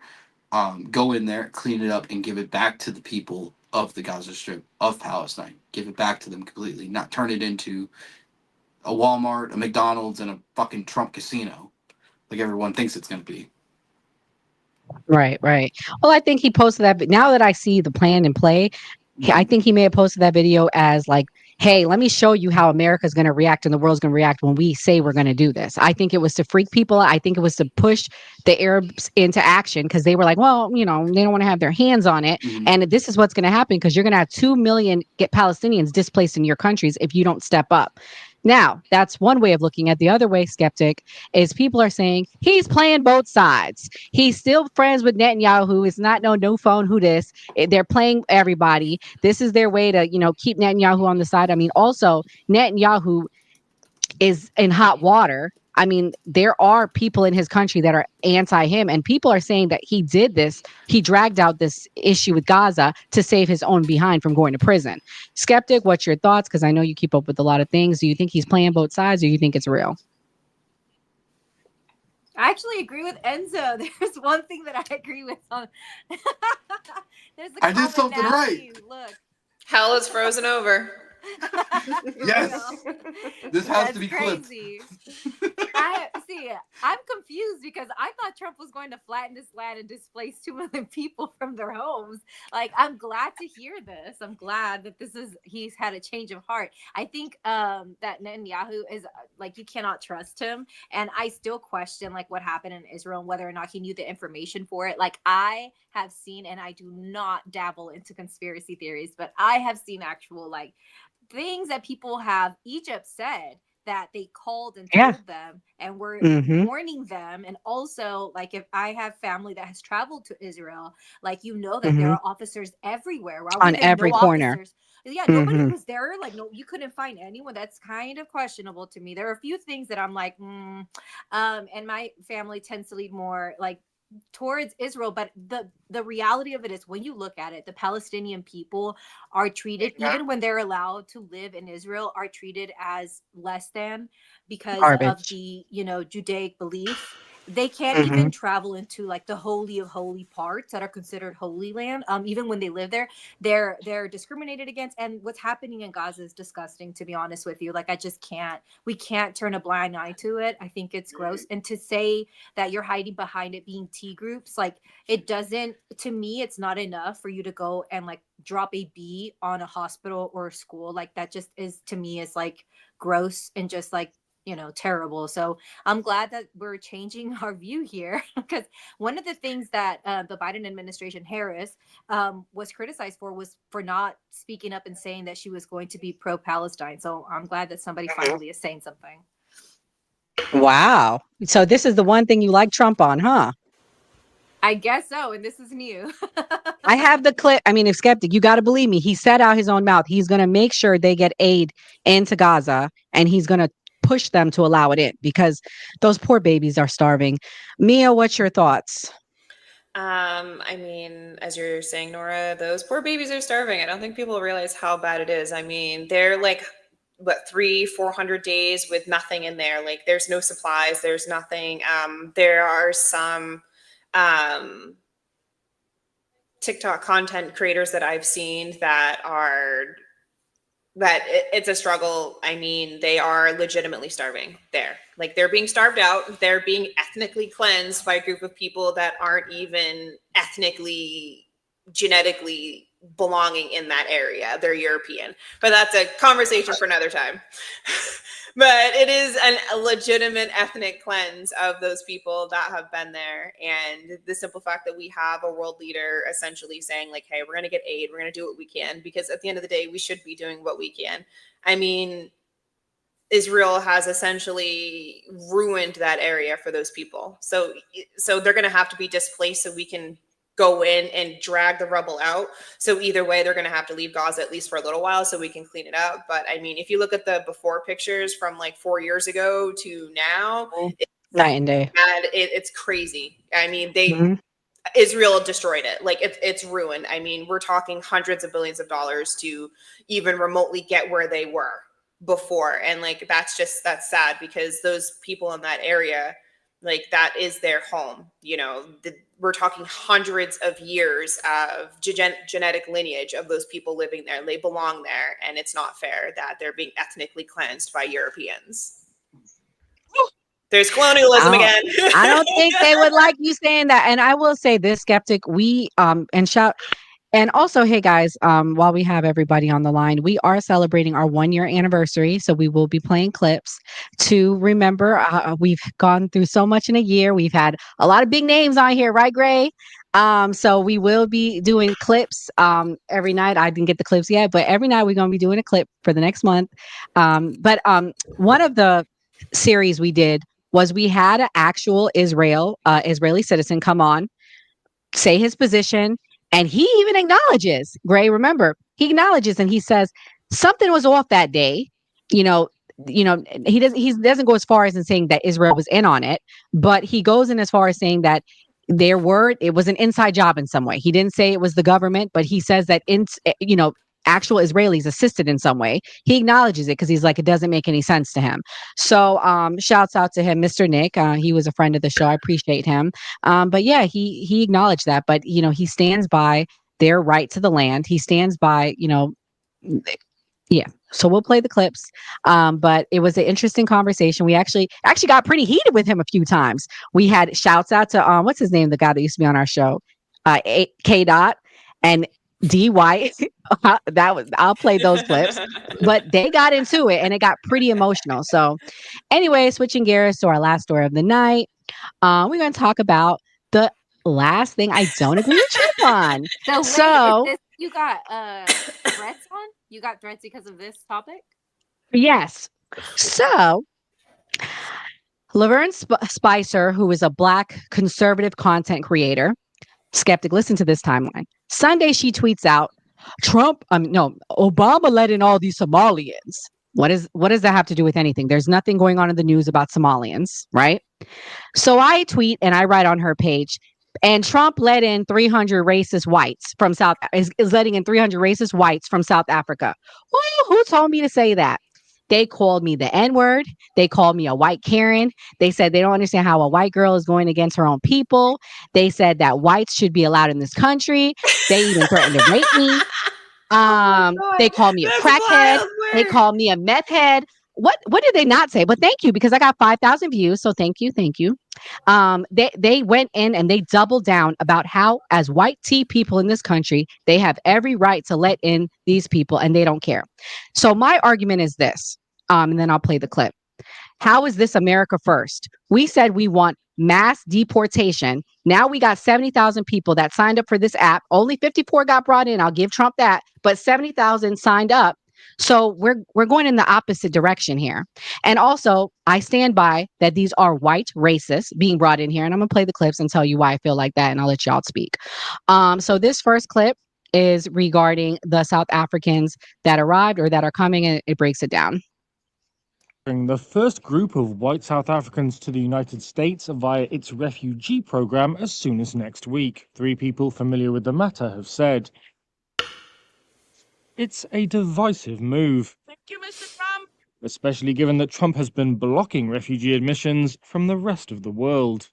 go in there, clean it up, and give it back to the people of the Gaza Strip, of Palestine. Give it back to them completely, not turn it into a Walmart, a McDonald's, and a fucking Trump casino like everyone thinks it's going to be. Right. Well, I think he posted that, but now that I see the plan in play, I think he may have posted that video as like, hey, let me show you how America's going to react and the world's going to react when we say we're going to do this. I think it was to freak people. I think it was to push the Arabs into action, because they were like, well, they don't want to have their hands on it. And this is what's going to happen, because you're going to have 2 million Palestinians displaced in your countries if you don't step up. Now, that's one way of looking at. The other way, Skeptic, is people are saying he's playing both sides. He's still friends with Netanyahu. It's not no phone who this. They're playing everybody. This is their way to, keep Netanyahu on the side. I mean, also, Netanyahu is in hot water. I mean, there are people in his country that are anti him, and people are saying that he did this. He dragged out this issue with Gaza to save his own behind from going to prison. Skeptic, what's your thoughts? Because I know you keep up with a lot of things. Do you think he's playing both sides, or you think it's real? I actually agree with Enzo. There's one thing that I agree with. There's I did something right. Look. Hell is frozen over. Yes. This has to be crazy. I'm confused because I thought Trump was going to flatten this land and displace 2 million people from their homes. Like, I'm glad to hear this. I'm glad that he's had a change of heart. I think that Netanyahu is like, you cannot trust him. And I still question like what happened in Israel and whether or not he knew the information for it. Like, I have seen, and I do not dabble into conspiracy theories, but I have seen actual like things that people have. Egypt said that they called and told them and were warning them. And also, like, if I have family that has traveled to Israel, like, that there are officers everywhere. On every corner. Yeah, nobody was there. Like, no, you couldn't find anyone. That's kind of questionable to me. There are a few things that I'm like, and my family tends to lead more like towards Israel, but the reality of it is, when you look at it, the Palestinian people are treated, even when they're allowed to live in Israel, are treated as less than because of the Judaic belief. They can't even travel into like the holy of holy parts that are considered holy land. Even when they live there, they're discriminated against. And what's happening in Gaza is disgusting, to be honest with you. Like, we can't turn a blind eye to it. I think it's gross. And to say that you're hiding behind it being T groups, like, to me, it's not enough for you to go and like drop a B on a hospital or a school. Like, that just is, to me, is like gross and just like, terrible. So I'm glad that we're changing our view here, because one of the things that the Biden administration, Harris, was criticized for was for not speaking up and saying that she was going to be pro-Palestine. So I'm glad that somebody finally is saying something. Wow. So this is the one thing you like Trump on, huh? I guess so. And this is new. I have the clip. I mean, if Skeptic, you got to believe me. He said out his own mouth, he's going to make sure they get aid into Gaza, and he's going to push them to allow it in, because those poor babies are starving. Mia, what's your thoughts? I mean, as you're saying, Nora, those poor babies are starving. I don't think people realize how bad it is. I mean, they're like, 300-400 days with nothing in there. Like, there's no supplies, there's nothing. There are some TikTok content creators that I've seen that it's a struggle. I mean, they are legitimately starving there. Like, they're being starved out. They're being ethnically cleansed by a group of people that aren't even ethnically, genetically belonging in that area. They're European, but that's a conversation for another time. But it is a legitimate ethnic cleanse of those people that have been there. And the simple fact that we have a world leader essentially saying like, hey, we're going to get aid. We're going to do what we can, because at the end of the day, we should be doing what we can. I mean, Israel has essentially ruined that area for those people. So they're going to have to be displaced so we can go in and drag the rubble out. So either way, they're going to have to leave Gaza at least for a little while so we can clean it up. But I mean, if you look at the before pictures from like 4 years ago to now, night and day. It's crazy. I mean, Israel destroyed it. Like it's ruined. I mean, we're talking hundreds of billions of dollars to even remotely get where they were before. And like, that's sad, because those people in that area, like that is their home. You know, we're talking hundreds of years of genetic lineage of those people living there. They belong there, and it's not fair that they're being ethnically cleansed by Europeans. There's colonialism again. I don't think they would like you saying that. And I will say this, Skeptic, and also, hey guys, while we have everybody on the line, we are celebrating our 1-year anniversary. So we will be playing clips to remember. We've gone through so much in a year. We've had a lot of big names on here, right, Gray? So we will be doing clips every night. I didn't get the clips yet, but every night we're going to be doing a clip for the next month. But one of the series we did was we had an actual Israeli citizen come on, say his position. And he even acknowledges, Gray, remember, he acknowledges and he says something was off that day. He doesn't go as far as in saying that Israel was in on it, but he goes in as far as saying that it was an inside job in some way. He didn't say it was the government, but he says that actual Israelis assisted in some way. He acknowledges it because he's like, it doesn't make any sense to him. So shouts out to him, Mr. Nick. He was a friend of the show. I appreciate him. But yeah, he acknowledged that. But, he stands by their right to the land. He stands by, yeah. So we'll play the clips. But it was an interesting conversation. We actually got pretty heated with him a few times. We had shouts out to, what's his name? The guy that used to be on our show, K. Dot and D White. I'll play those clips, but they got into it and it got pretty emotional. So anyway, switching gears to our last story of the night, we're going to talk about the last thing I don't agree with Trump on. So you got threats on? You got threats because of this topic? Yes. So Laverne Spicer, who is a Black conservative content creator, Skeptic, listen to this timeline. Sunday, she tweets out, Obama let in all these Somalians. What does that have to do with anything? There's nothing going on in the news about Somalians, right? So I tweet and I write on her page, and Trump let in 300 racist whites from is letting in 300 racist whites from South Africa. Who told me to say that? They called me the N-word. They called me a white Karen. They said they don't understand how a white girl is going against her own people. They said that whites should be allowed in this country. They even threatened to rape me. They called me a crackhead. They called me a meth head. What did they not say? But thank you, because I got 5,000 views. So thank you. They went in and they doubled down about how, as white tea people in this country, they have every right to let in these people and they don't care. So my argument is this, and then I'll play the clip. How is this America first? We said we want mass deportation. Now we got 70,000 people that signed up for this app. Only 54 got brought in. I'll give Trump that, but 70,000 signed up. So we're going in the opposite direction here. And also, I stand by that these are white racists being brought in here. And I'm going to play the clips and tell you why I feel like that. And I'll let y'all speak. So this first clip is regarding the South Africans that arrived or that are coming, and it breaks it down. The first group of white South Africans to the United States via its refugee program as soon as next week. 3 people familiar with the matter have said. It's a divisive move. Thank you, Mr. Trump. Especially given that Trump has been blocking refugee admissions from the rest of the world.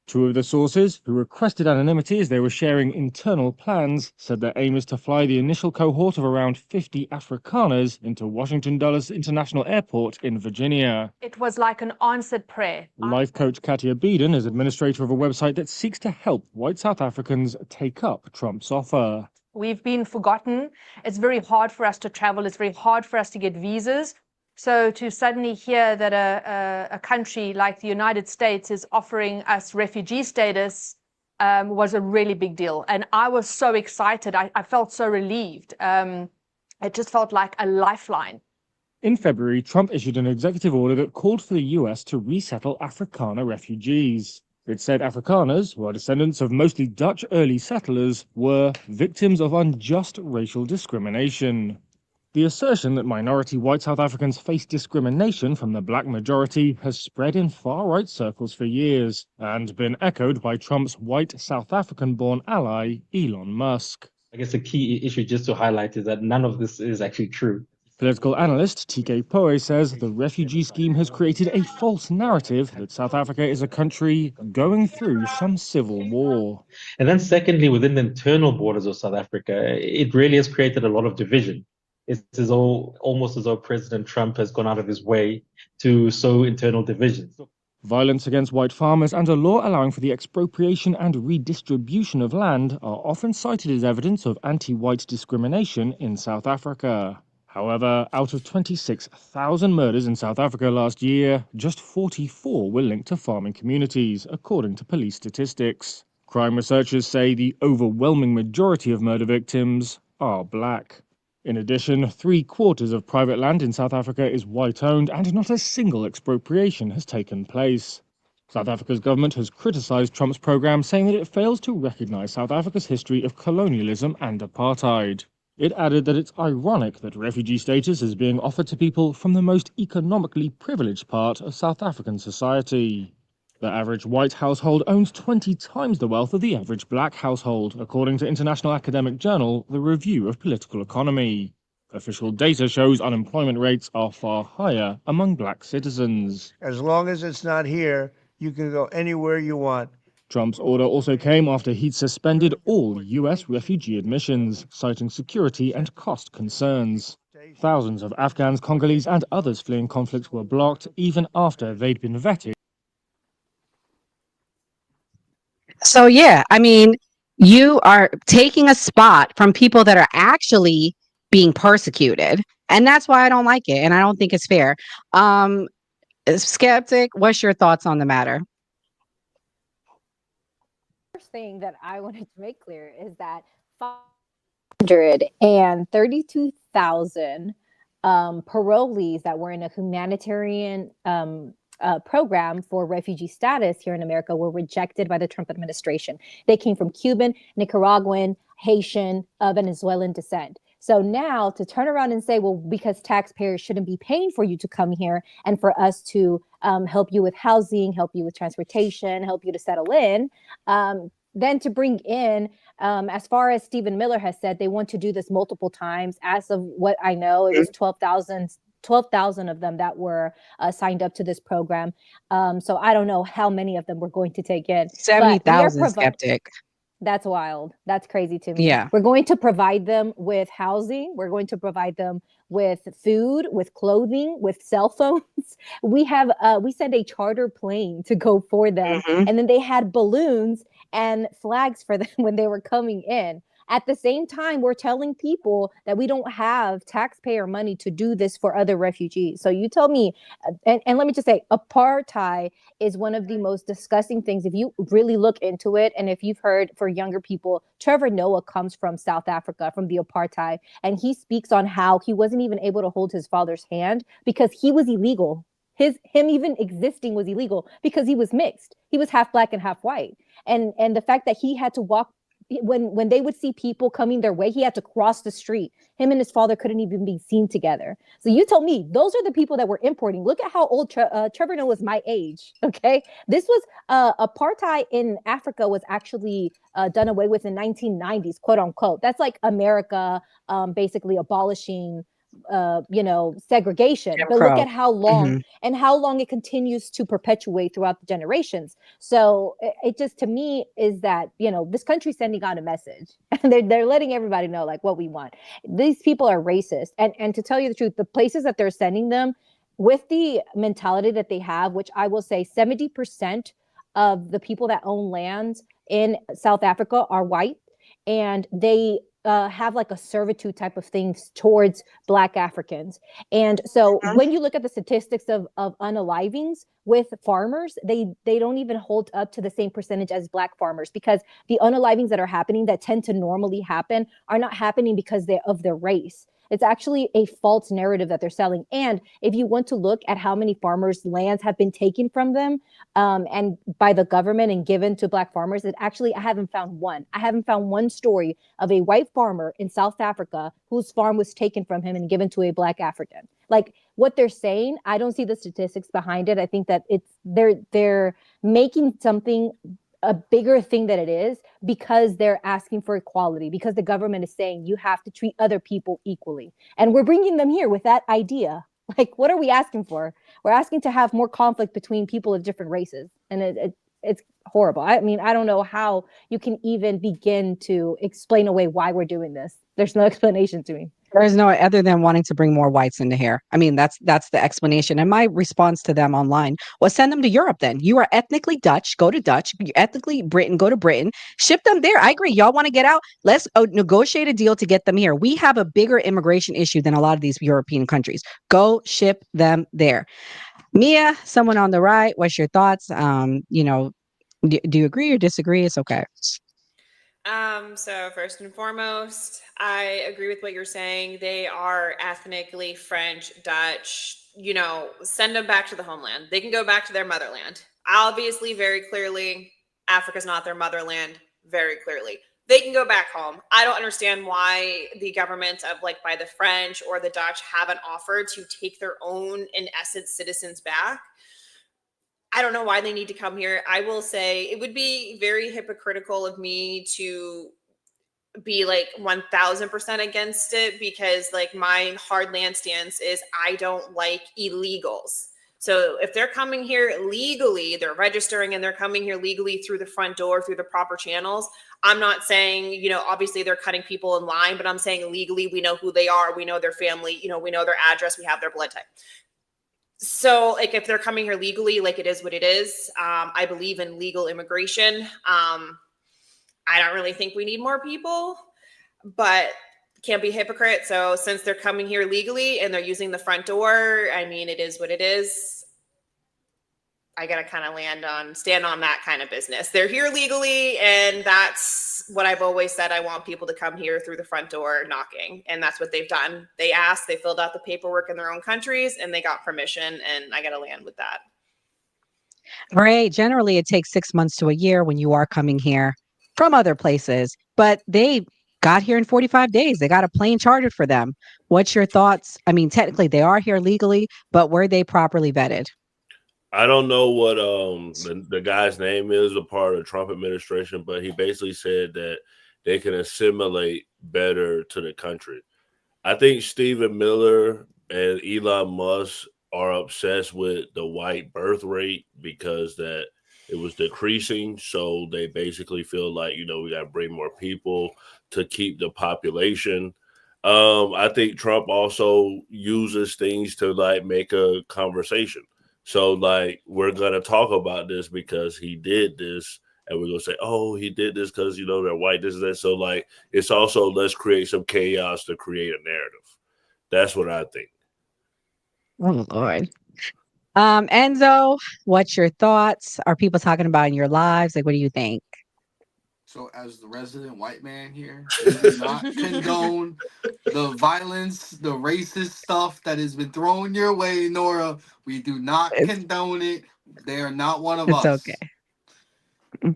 2 of the sources, who requested anonymity as they were sharing internal plans, said their aim is to fly the initial cohort of around 50 Afrikaners into Washington Dulles International Airport in Virginia. It was like an answered prayer. Life coach Katia Beeden is administrator of a website that seeks to help white South Africans take up Trump's offer. We've been forgotten. It's very hard for us to travel. It's very hard for us to get visas. So to suddenly hear that a country like the United States is offering us refugee status was a really big deal. And I was so excited. I felt so relieved. It just felt like a lifeline. In February, Trump issued an executive order that called for the US to resettle Afrikaner refugees. It said Afrikaners, who are descendants of mostly Dutch early settlers, were victims of unjust racial discrimination. The assertion that minority white South Africans face discrimination from the black majority has spread in far-right circles for years and been echoed by Trump's white South African-born ally, Elon Musk. I guess the key issue just to highlight is that none of this is actually true. Political analyst TK Poe says the refugee scheme has created a false narrative that South Africa is a country going through some civil war. And then secondly, within the internal borders of South Africa, it really has created a lot of division. It's almost as though President Trump has gone out of his way to sow internal divisions. Violence against white farmers and a law allowing for the expropriation and redistribution of land are often cited as evidence of anti-white discrimination in South Africa. However, out of 26,000 murders in South Africa last year, just 44 were linked to farming communities, according to police statistics. Crime researchers say the overwhelming majority of murder victims are black. In addition, 3/4 of private land in South Africa is white-owned and not a single expropriation has taken place. South Africa's government has criticized Trump's program, saying that it fails to recognize South Africa's history of colonialism and apartheid. It added that it's ironic that refugee status is being offered to people from the most economically privileged part of South African society. The average white household owns 20 times the wealth of the average black household, according to international academic journal The Review of Political Economy. Official data shows unemployment rates are far higher among black citizens. As long as it's not here, you can go anywhere you want. Trump's order also came after he'd suspended all US refugee admissions, citing security and cost concerns. Thousands of Afghans, Congolese, and others fleeing conflicts were blocked even after they'd been vetted. So, yeah, I mean, you are taking a spot from people that are actually being persecuted. And that's why I don't like it. And I don't think it's fair. Skeptic, what's your thoughts on the matter? First thing that I wanted to make clear is that 532,000 parolees that were in a humanitarian program for refugee status here in America were rejected by the Trump administration. They came from Cuban, Nicaraguan, Haitian, Venezuelan descent. So now to turn around and say, well, because taxpayers shouldn't be paying for you to come here and for us to help you with housing, help you with transportation, help you to settle in, then to bring in, as far as Stephen Miller has said, they want to do this multiple times. As of what I know, it was 12,000 of them that were signed up to this program. So I don't know how many of them we're going to take in. 70,000 skeptic. That's wild. That's crazy to me. Yeah. We're going to provide them with housing. We're going to provide them with food, with clothing, with cell phones. We sent a charter plane to go for them. Mhm. And then they had balloons and flags for them when they were coming in. At the same time, we're telling people that we don't have taxpayer money to do this for other refugees. So you tell me, and let me just say, apartheid is one of the most disgusting things. If you really look into it, and if you've heard for younger people, Trevor Noah comes from South Africa, from the apartheid, and he speaks on how he wasn't even able to hold his father's hand because he was illegal. Him even existing was illegal because he was mixed. He was half black and half white. And the fact that he had to walk, when they would see people coming their way, he had to cross the street. Him and his father couldn't even be seen together. So you tell me, those are the people that we're importing. Look at how old Trevor Noah was my age. Okay, this was apartheid in Africa was actually done away with in 1990s, quote unquote. That's like America basically abolishing segregation. But look at how long and how long it continues to perpetuate throughout the generations. So it just, to me, is that, this country's sending out a message and they're letting everybody know like what we want. These people are racist. And to tell you the truth, the places that they're sending them with the mentality that they have, which I will say 70% of the people that own land in South Africa are white, and they have like a servitude type of things towards Black Africans. And so when you look at the statistics of unalivings with farmers, they don't even hold up to the same percentage as Black farmers, because the unalivings that are happening that tend to normally happen are not happening because of their race. It's actually a false narrative that they're selling. And if you want to look at how many farmers' lands have been taken from them and by the government and given to Black farmers, I haven't found one. I haven't found one story of a white farmer in South Africa whose farm was taken from him and given to a Black African. Like what they're saying, I don't see the statistics behind it. I think that they're making something a bigger thing than it is, because they're asking for equality, because the government is saying you have to treat other people equally. And we're bringing them here with that idea. Like, what are we asking for? We're asking to have more conflict between people of different races. And it's horrible. I mean, I don't know how you can even begin to explain away why we're doing this. There's no explanation to me. There's no other than wanting to bring more whites into here. I mean, that's the explanation. And my response to them online was send them to Europe then. You are ethnically Dutch, go to Dutch. You're ethnically Britain, go to Britain. Ship them there. I agree. Y'all want to get out? Let's negotiate a deal to get them here. We have a bigger immigration issue than a lot of these European countries. Go ship them there. Mia, someone on the right, what's your thoughts? Do you agree or disagree? It's okay. So first and foremost, I agree with what you're saying. They are ethnically French, Dutch, send them back to the homeland. They can go back to their motherland. Obviously, very clearly, Africa's not their motherland, very clearly. They can go back home. I don't understand why the government of by the French or the Dutch haven't offered to take their own, in essence, citizens back. I don't know why they need to come here. I will say it would be very hypocritical of me to be 1000% against it, because my hard land stance is I don't like illegals. So if they're coming here legally, they're registering and they're coming here legally through the front door, through the proper channels. I'm not saying, obviously they're cutting people in line, but I'm saying legally, we know who they are. We know their family, we know their address. We have their blood type. So if they're coming here legally, it is what it is. I believe in legal immigration. I don't really think we need more people, but can't be a hypocrite. So since they're coming here legally and they're using the front door, I mean, it is what it is. I got to kind of stand on that kind of business. They're here legally, and that's what I've always said. I want people to come here through the front door knocking, and that's what they've done. They asked, they filled out the paperwork in their own countries, and they got permission, and I got to land with that. Right. Generally, it takes 6 months to a year when you are coming here from other places, but they got here in 45 days. They got a plane chartered for them. What's your thoughts? I mean, technically, they are here legally, but were they properly vetted? I don't know what the guy's name is, a part of the Trump administration, but he basically said that they can assimilate better to the country. I think Stephen Miller and Elon Musk are obsessed with the white birth rate because that it was decreasing. So they basically feel like, we got to bring more people to keep the population. I think Trump also uses things to make a conversation. So we're going to talk about this because he did this, and we're going to say, oh, he did this because, they're white, this and that. So it's also, let's create some chaos to create a narrative. That's what I think. Oh, Lord. Enzo, what's your thoughts? Are people talking about in your lives? What do you think? So as the resident white man here, we do not condone the violence, the racist stuff that has been thrown your way, Nora. We do not condone it. They are not one of us. It's okay.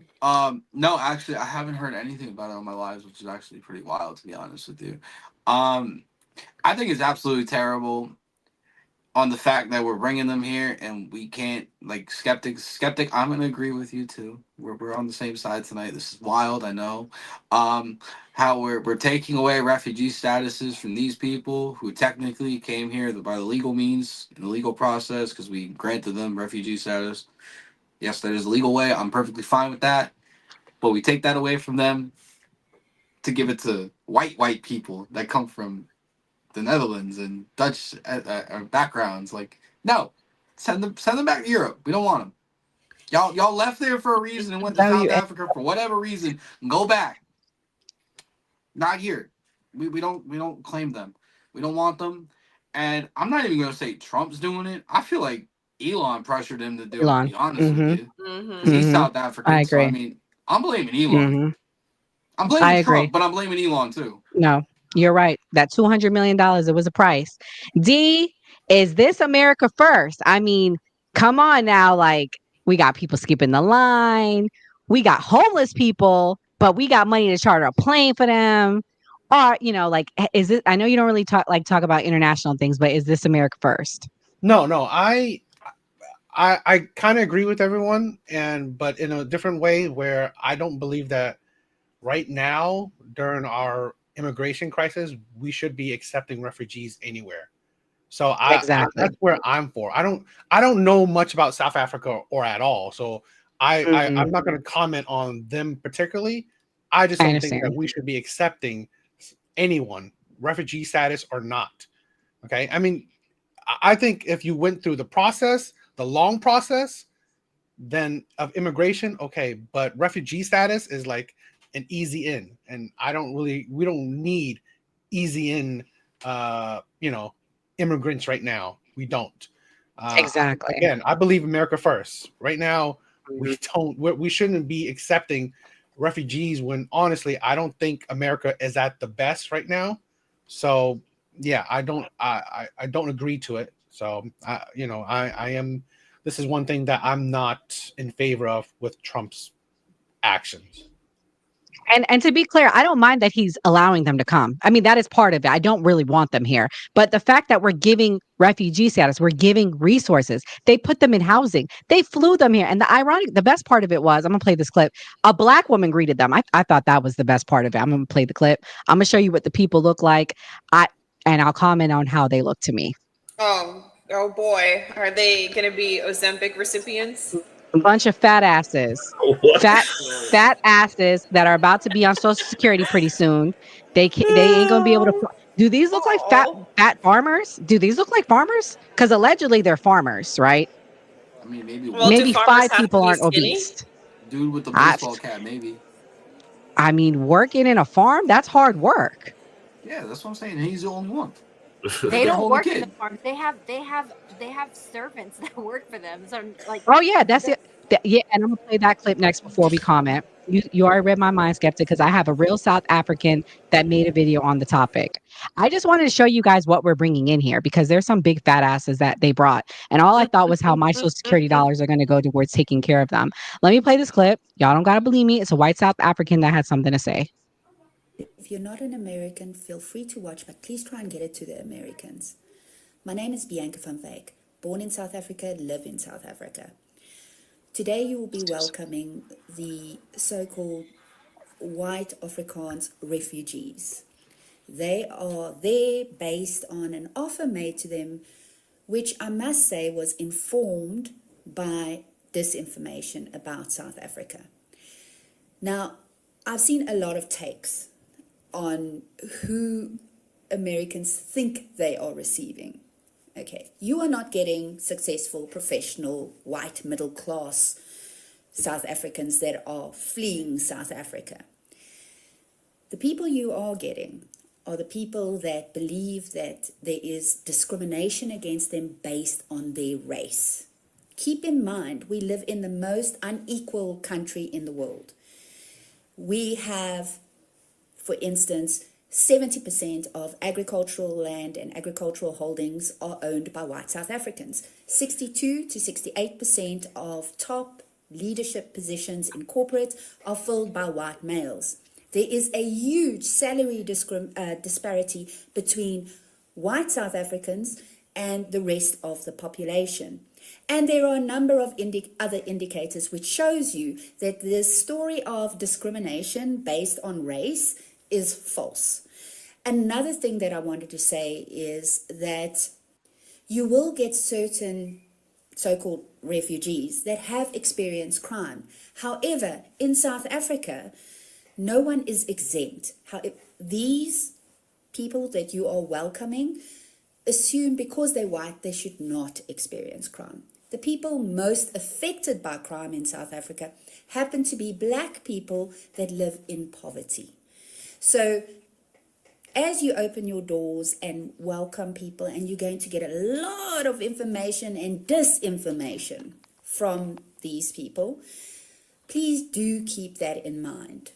No, actually, I haven't heard anything about it on my lives, which is actually pretty wild, to be honest with you. I think it's absolutely terrible on the fact that we're bringing them here and we can't, skeptic, I'm going to agree with you too. We're on the same side tonight. This is wild, I know. How we're taking away refugee statuses from these people who technically came here by the legal means, in the legal process, because we granted them refugee status. Yes, that is the legal way. I'm perfectly fine with that. But we take that away from them to give it to white people that come from the Netherlands and Dutch backgrounds. No, send them back to Europe. We don't want them. Y'all left there for a reason and went to South Africa for whatever reason. Go back. Not here. We don't claim them. We don't want them. And I'm not even gonna say Trump's doing it. I feel like Elon pressured him to do it, to Elon. be honest with Mm-hmm. you. Because he's Mm-hmm. South I African. So I agree. mean, I'm blaming Elon. Mm-hmm. I'm I blaming agree. Trump, but I'm blaming Elon too. No, you're right. That $200 million, it was a price. D, is this America first? I mean, come on now. Like, we got people skipping the line. We got homeless people, but we got money to charter a plane for them. Or, like, is it, I know you don't really talk about international things, but is this America first? No, I kind of agree with everyone, but in a different way, where I don't believe that right now during our immigration crisis we should be accepting refugees anywhere. So Exactly. that's where I'm for. I don't know much about South Africa or at all, so I'm not going to comment on them particularly. I just I don't think that understand. we should be accepting anyone, refugee status or not. Okay, I mean, I think if you went through the process, the long process, then of immigration, okay, but refugee status is like an easy in, and we don't need easy in, immigrants right now. We don't. Exactly. Again, I believe America first. Right now, Mhm. we shouldn't be accepting refugees when honestly, I don't think America is at the best right now. So yeah, I don't agree to it. So I am. This is one thing that I'm not in favor of with Trump's actions. And to be clear, I don't mind that he's allowing them to come. I mean, that is part of it. I don't really want them here. But the fact that we're giving refugee status, we're giving resources. They put them in housing. They flew them here. And the best part of it was, I'm going to play this clip. A Black woman greeted them. I thought that was the best part of it. I'm going to play the clip. I'm going to show you what the people look like. And I'll comment on how they look to me. Oh boy. Are they going to be Ozempic recipients? A bunch of fat asses. What? Fat asses that are about to be on Social Security pretty soon. They ain't gonna be able to. Do these look like fat farmers? Do these look like farmers? Because allegedly they're farmers, right? I mean, maybe Well, Maybe do farmers 5 have to people be aren't skinny? obese. dude with the I, baseball cap, maybe. I mean, working in a farm, that's hard work. Yeah, that's what I'm saying. He's the only one. They They're don't holding work the in the kid. farms. They have servants that work for them. So like, Oh yeah, that's it. Yeah, and I'm gonna play that clip next before we comment. You already read my mind, Skeptic, because I have a real South African that made a video on the topic. I just wanted to show you guys what we're bringing in here because there's some big fat asses that they brought, and all I thought was how my Social Security dollars are going to go towards taking care of them. Let me play this clip. Y'all don't gotta believe me. It's a white South African that had something to say. If you're not an American, feel free to watch, but please try and get it to the Americans. My name is Bianca van Wyk, born in South Africa, live in South Africa. Today you will be welcoming the so-called white Afrikaans refugees. They are there based on an offer made to them, which I must say was informed by disinformation about South Africa. Now, I've seen a lot of takes on who Americans think they are receiving. Okay, you are not getting successful, professional, white, middle class South Africans that are fleeing South Africa. The people you are getting are the people that believe that there is discrimination against them based on their race. Keep in mind, we live in the most unequal country in the world. We have, for instance, 70% of agricultural land and agricultural holdings are owned by white South Africans. 62 to 68% of top leadership positions in corporate are filled by white males. There is a huge salary disparity between white South Africans and the rest of the population. And there are a number of other indicators which shows you that this story of discrimination based on race is false. Another thing that I wanted to say is that you will get certain so-called refugees that have experienced crime. However, in South Africa, no one is exempt. These people that you are welcoming assume because they're white, they should not experience crime. The people most affected by crime in South Africa happen to be black people that live in poverty. So as you open your doors and welcome people, and you're going to get a lot of information and disinformation from these people, please do keep that in mind.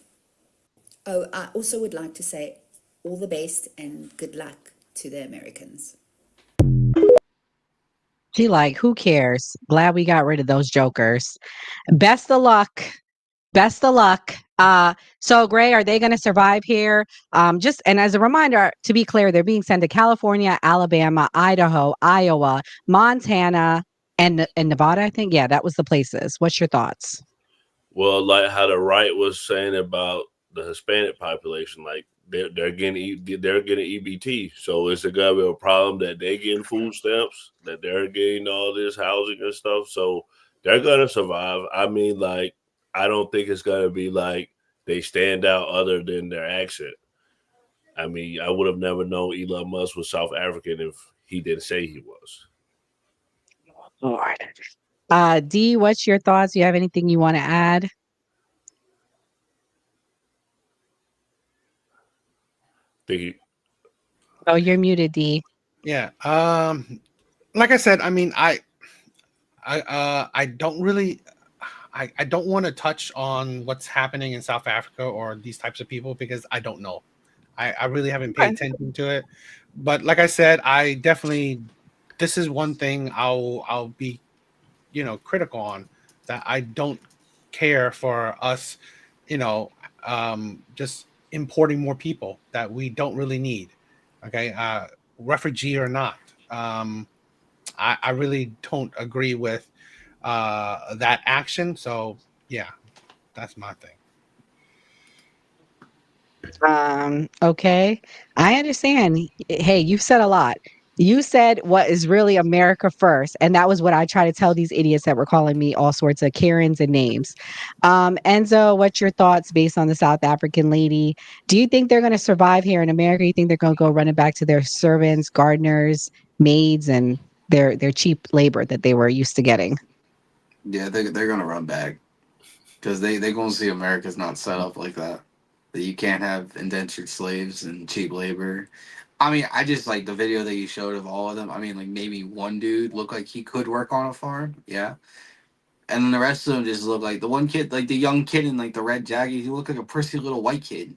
Oh, I also would like to say all the best and good luck to the Americans. She like, who cares? Glad we got rid of those jokers. Best of luck. Best of luck. So Gray, are they going to survive here? Just, and as a reminder, to be clear, they're being sent to California, Alabama, Idaho, Iowa, Montana, and Nevada, I think. Yeah, that was the places. What's your thoughts? Well, like how the right was saying about the Hispanic population, like they're getting EBT. So is it gonna be a problem that they're getting food stamps, that they're getting all this housing and stuff? So they're gonna survive. I mean, like, I don't think it's gonna be like they stand out other than their accent. I mean, I would have never known Elon Musk was South African if he didn't say he was. Lord. Dee, what's your thoughts? Do you have anything you want to add? Oh, you're muted, Dee. Yeah. Like I said, I mean, I don't really, I don't want to touch on what's happening in South Africa or these types of people because I don't know. I really haven't paid attention to it. But like I said, I definitely, this is one thing I'll be, critical on, that I don't care for us, just importing more people that we don't really need. Okay. Refugee or not. I really don't agree with that action. So yeah, that's my thing. Okay. I understand. Hey, you've said a lot. You said what is really America first. And that was what I try to tell these idiots that were calling me all sorts of Karens and names. Enzo, what's your thoughts based on the South African lady? Do you think they're going to survive here in America? You think they're going to go running back to their servants, gardeners, maids, and their cheap labor that they were used to getting? Yeah, they're going to run back because they're going to see America's not set up like that. That you can't have indentured slaves and cheap labor. I mean, I just like the video that you showed of all of them. I mean, like maybe one dude looked like he could work on a farm, yeah. And then the rest of them just look like the one kid, like the young kid in like the red jacket, he looked like a prissy little white kid.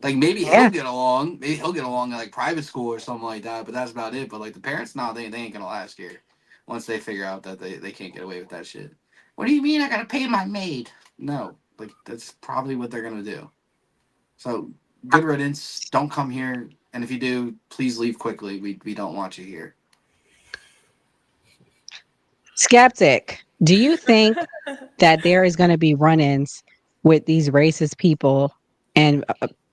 Like maybe he'll get along. Maybe he'll get along in like private school or something like that, but that's about it. But like the parents, no, they ain't gonna last here once they figure out that they can't get away with that shit. What do you mean I gotta pay my maid? No, like that's probably what they're gonna do. So good riddance. Don't come here. And if you do, please leave quickly. We don't want you here. Skeptic, do you think that there is going to be run-ins with these racist people and,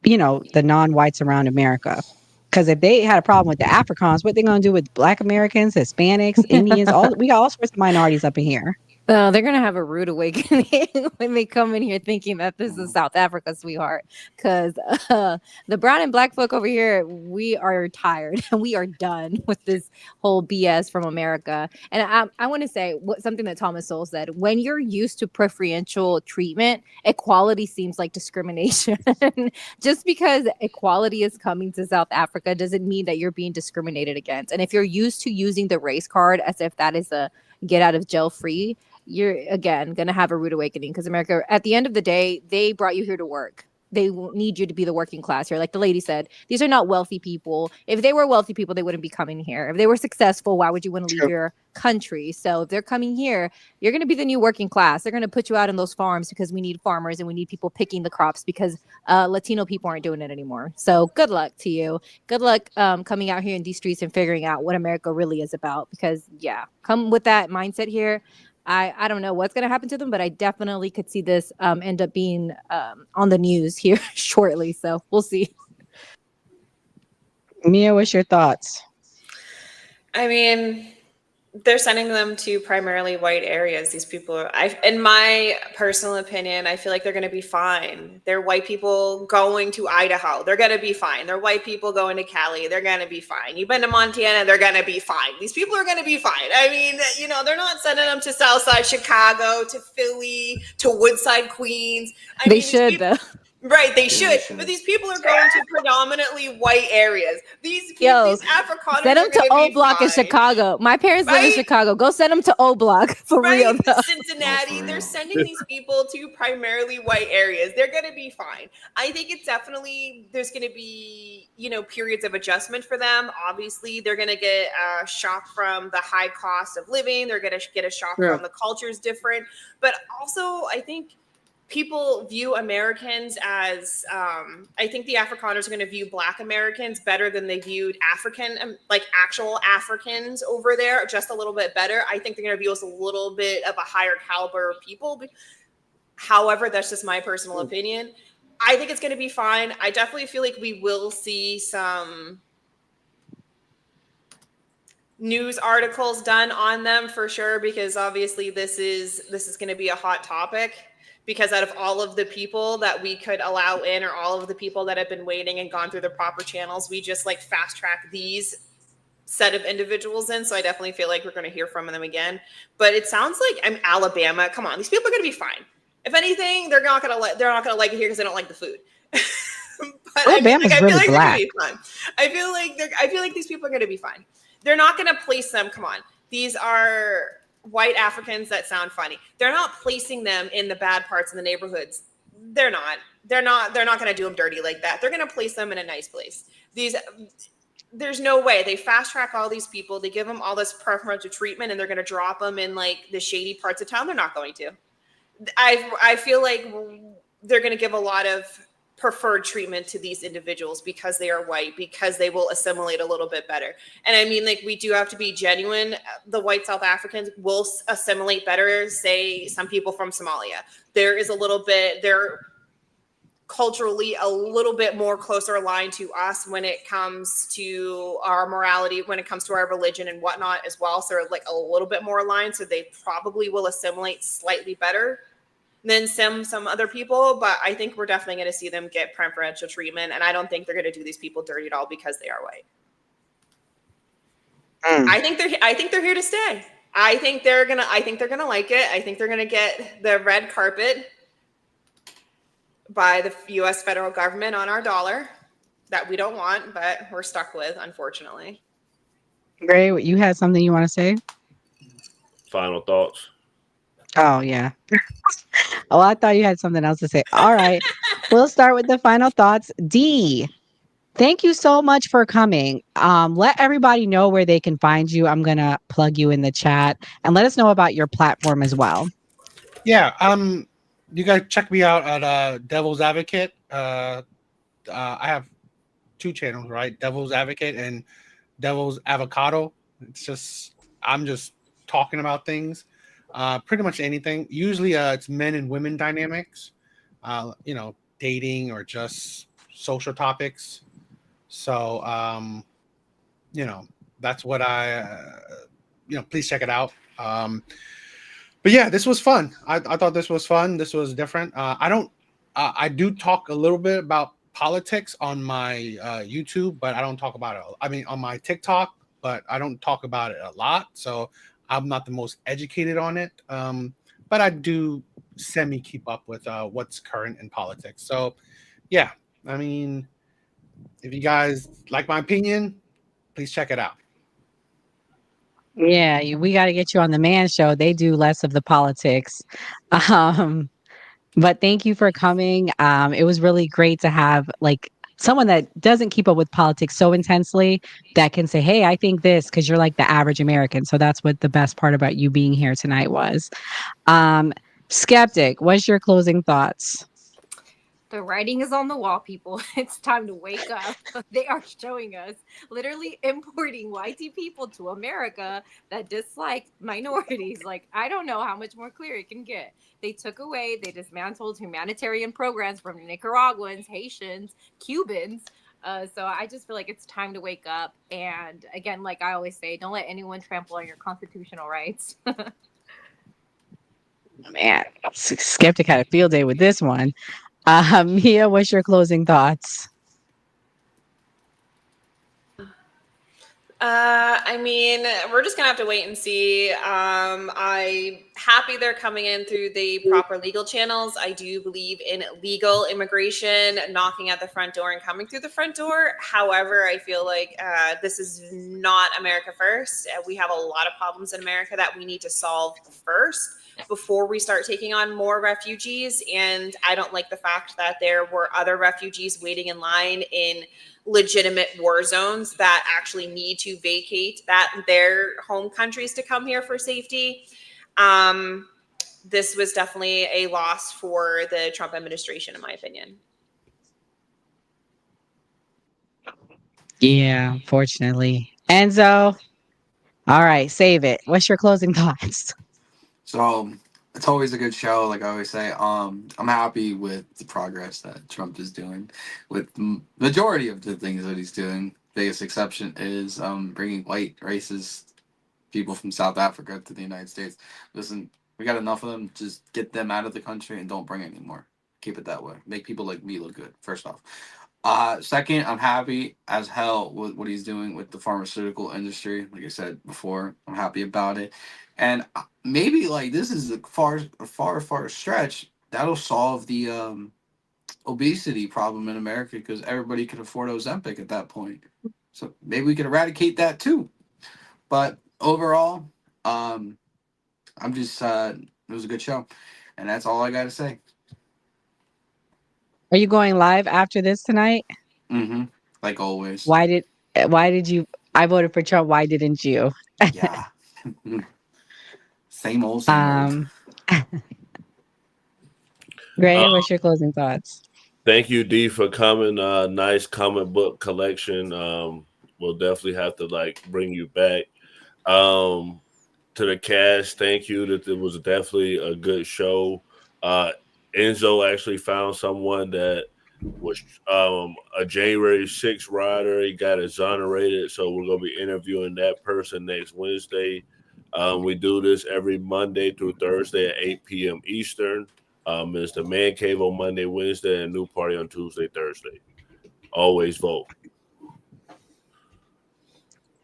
the non-whites around America? Because if they had a problem with the Africans, what they going to do with Black Americans, Hispanics, Indians? We got all sorts of minorities up in here. They're going to have a rude awakening when they come in here thinking that this is South Africa, sweetheart. Because the brown and black folk over here, we are tired and we are done with this whole BS from America. And I want to say something that Thomas Sowell said. When you're used to preferential treatment, equality seems like discrimination. Just because equality is coming to South Africa doesn't mean that you're being discriminated against. And if you're used to using the race card as if that is a get out of jail free, you're again going to have a rude awakening, because America, at the end of the day, they brought you here to work. They need you to be the working class here. Like the lady said, these are not wealthy people. If they were wealthy people, they wouldn't be coming here. If they were successful, why would you want to leave your country? So if they're coming here, you're going to be the new working class. They're going to put you out in those farms because we need farmers and we need people picking the crops because Latino people aren't doing it anymore. So good luck to you. Good luck coming out here in these streets and figuring out what America really is about, because come with that mindset here. I don't know what's going to happen to them, but I definitely could see this end up being on the news here shortly. So we'll see. Mia, what's your thoughts? I mean, they're sending them to primarily white areas. These people are, in my personal opinion, I feel like they're going to be fine. They're white people going to Idaho. They're going to be fine. They're white people going to Cali. They're going to be fine. You've been to Montana. They're going to be fine. These people are going to be fine. I mean, they're not sending them to Southside Chicago, to Philly, to Woodside, Queens. They should, though. Right, they should. But these people are going to predominantly white areas. These Afrikaners Send are them to going O to be Block in fine. Chicago. My parents live in Right? Chicago. Go send them to O Block for real. Right? Though. Cincinnati, they're sending these people to primarily white areas. They're going to be fine. I think it's definitely, there's going to be, periods of adjustment for them. Obviously, they're going to get a shock from the high cost of living. They're going to get a shock from the culture's different. But also, I think people view Americans as, I think the Afrikaners are going to view Black Americans better than they viewed actual Africans over there, just a little bit better. I think they're going to view us a little bit of a higher caliber of people. However, that's just my personal opinion. I think it's going to be fine. I definitely feel like we will see some news articles done on them for sure, because obviously this is going to be a hot topic. Because out of all of the people that we could allow in, or all of the people that have been waiting and gone through the proper channels, we just fast track these set of individuals in. So I definitely feel like we're going to hear from them again. But it sounds like Alabama. Come on, these people are going to be fine. If anything, they're not going to like it here because they don't like the food. But Alabama's I feel really like black. they're going to be fine. I feel like these people are going to be fine. They're not going to place them. Come on, these are white Africans that sound funny. They're not placing them in the bad parts in the neighborhoods. They're not going to do them dirty like that. They're going to place them in a nice place. There's no way. They fast track all these people. They give them all this preferential treatment, and they're going to drop them in the shady parts of town. They're not going to. I feel like they're going to give a lot of preferred treatment to these individuals because they are white, because they will assimilate a little bit better. And I mean, we do have to be genuine. The white South Africans will assimilate better, say some people from Somalia. They're culturally a little bit more closer aligned to us when it comes to our morality, when it comes to our religion and whatnot as well. So they're a little bit more aligned. So they probably will assimilate slightly better than some other people, but I think we're definitely going to see them get preferential treatment, and I don't think they're going to do these people dirty at all because they are white. I think they're here to stay. I think they're gonna like it. I think they're gonna get the red carpet by the U.S. federal government on our dollar that we don't want, but we're stuck with, unfortunately. Gray, you had something you want to say? Final thoughts. Oh, yeah. Oh, I thought you had something else to say. All right. We'll start with the final thoughts. D, thank you so much for coming. Let everybody know where they can find you. I'm going to plug you in the chat, and let us know about your platform as well. Yeah. You guys check me out at Devil's Advocate. I have two channels, right? Devil's Advocate and Devil's Avocado. I'm just talking about things. Pretty much anything. Usually it's men and women dynamics, dating or just social topics. So, that's what please check it out. But yeah, this was fun. I thought this was fun. This was different. I do talk a little bit about politics on my YouTube, but I don't talk about it. I mean, on my TikTok, but I don't talk about it a lot. So I'm not the most educated on it, but I do semi keep up with what's current in politics. So, yeah, I mean, if you guys like my opinion, please check it out. Yeah, we got to get you on the Man Show. They do less of the politics. But thank you for coming. It was really great to have someone that doesn't keep up with politics so intensely that can say, hey, I think this, because you're like the average American. So that's what the best part about you being here tonight was. Skeptic, what's your closing thoughts? The writing is on the wall, people. It's time to wake up. They are showing us literally importing whitey people to America that dislike minorities. I don't know how much more clear it can get. They dismantled humanitarian programs from Nicaraguans, Haitians, Cubans. So I just feel like it's time to wake up. And again, like I always say, don't let anyone trample on your constitutional rights. Man, Skeptic had a field day with this one. Mia, what's your closing thoughts? I mean, we're just gonna have to wait and see. I happy they're coming in through the proper legal channels. I do believe in legal immigration, knocking at the front door and coming through the front door. However, I feel like this is not America first. We have a lot of problems in America that we need to solve first before we start taking on more refugees. And I don't like the fact that there were other refugees waiting in line in legitimate war zones that actually need to vacate their home countries to come here for safety. This was definitely a loss for the Trump administration, in my opinion. Yeah, unfortunately. Enzo, all right, save it. What's your closing thoughts? So it's always a good show, like I always say. I'm happy with the progress that Trump is doing with majority of the things that he's doing. Biggest exception is bringing white racist people from South Africa to the United States. Listen, we got enough of them. Just get them out of the country and don't bring any more. Keep it that way. Make people like me look good, first off. Second, I'm happy as hell with what he's doing with the pharmaceutical industry. Like I said before, I'm happy about it. And maybe like this is a far stretch that'll solve the obesity problem in America, because everybody can afford Ozempic at that point. So maybe we could eradicate that too. But overall, I'm just it was a good show, and that's all I got to say. Are you going live after this tonight? Like always. Why did you? I voted for Trump. Why didn't you? Yeah. Same old. Gray, what's your closing thoughts? Thank you, D, for coming. Nice comic book collection. We'll definitely have to like bring you back. To the cast, thank you. That it was definitely a good show. Enzo actually found someone that was a January 6th rider. He got exonerated, so we're gonna be interviewing that person next Wednesday. We do this every Monday through Thursday at 8 p.m. Eastern. It's the Man Cave on Monday, Wednesday, and New Party on Tuesday, Thursday. Always vote.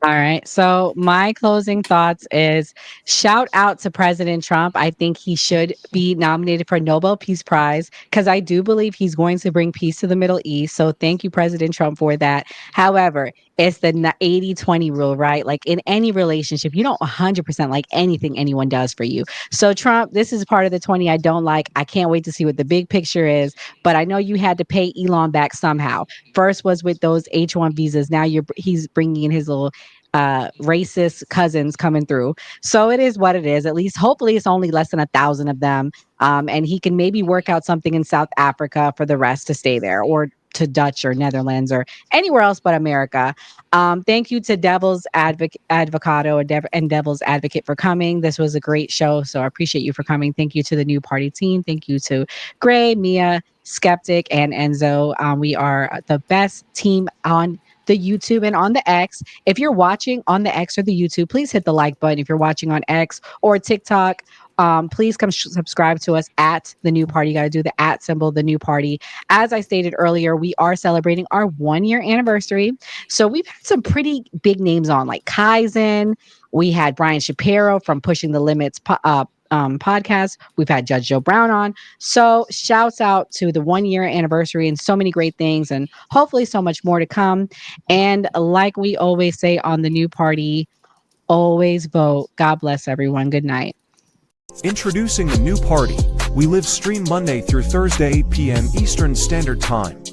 All right. So my closing thoughts is shout out to President Trump. I think he should be nominated for a Nobel Peace Prize because I do believe he's going to bring peace to the Middle East. So thank you, President Trump, for that. However, it's the 80-20 rule, right? Like in any relationship, you don't 100% like anything anyone does for you. So Trump, this is part of the 20 I don't like. I can't wait to see what the big picture is, but I know you had to pay Elon back somehow. First was with those H-1 visas. Now he's bringing in his little racist cousins coming through. So it is what it is. At least hopefully it's only less than 1,000 of them. And he can maybe work out something in South Africa for the rest to stay there, or to Dutch or Netherlands or anywhere else but America. Thank you to Devil's Advocado and Devil's Advocate for coming. This was a great show, so I appreciate you for coming. Thank you to the New Party team. Thank you to Gray, Mia, Skeptic, and Enzo. We are the best team on the YouTube and on the X. If you're watching on the X or the YouTube, please hit the like button. If you're watching on X or TikTok, please come subscribe to us at The New Party. You got to do the @ symbol, The New Party. As I stated earlier, we are celebrating our 1-year anniversary. So we've had some pretty big names on, like Kaizen. We had Brian Shapiro from Pushing the Limits podcast. We've had Judge Joe Brown on. So shouts out to the 1-year anniversary and so many great things, and hopefully so much more to come. And like we always say on The New Party, always vote. God bless everyone. Good night. Introducing The New Party. We live stream Monday through Thursday, 8 p.m. Eastern Standard Time.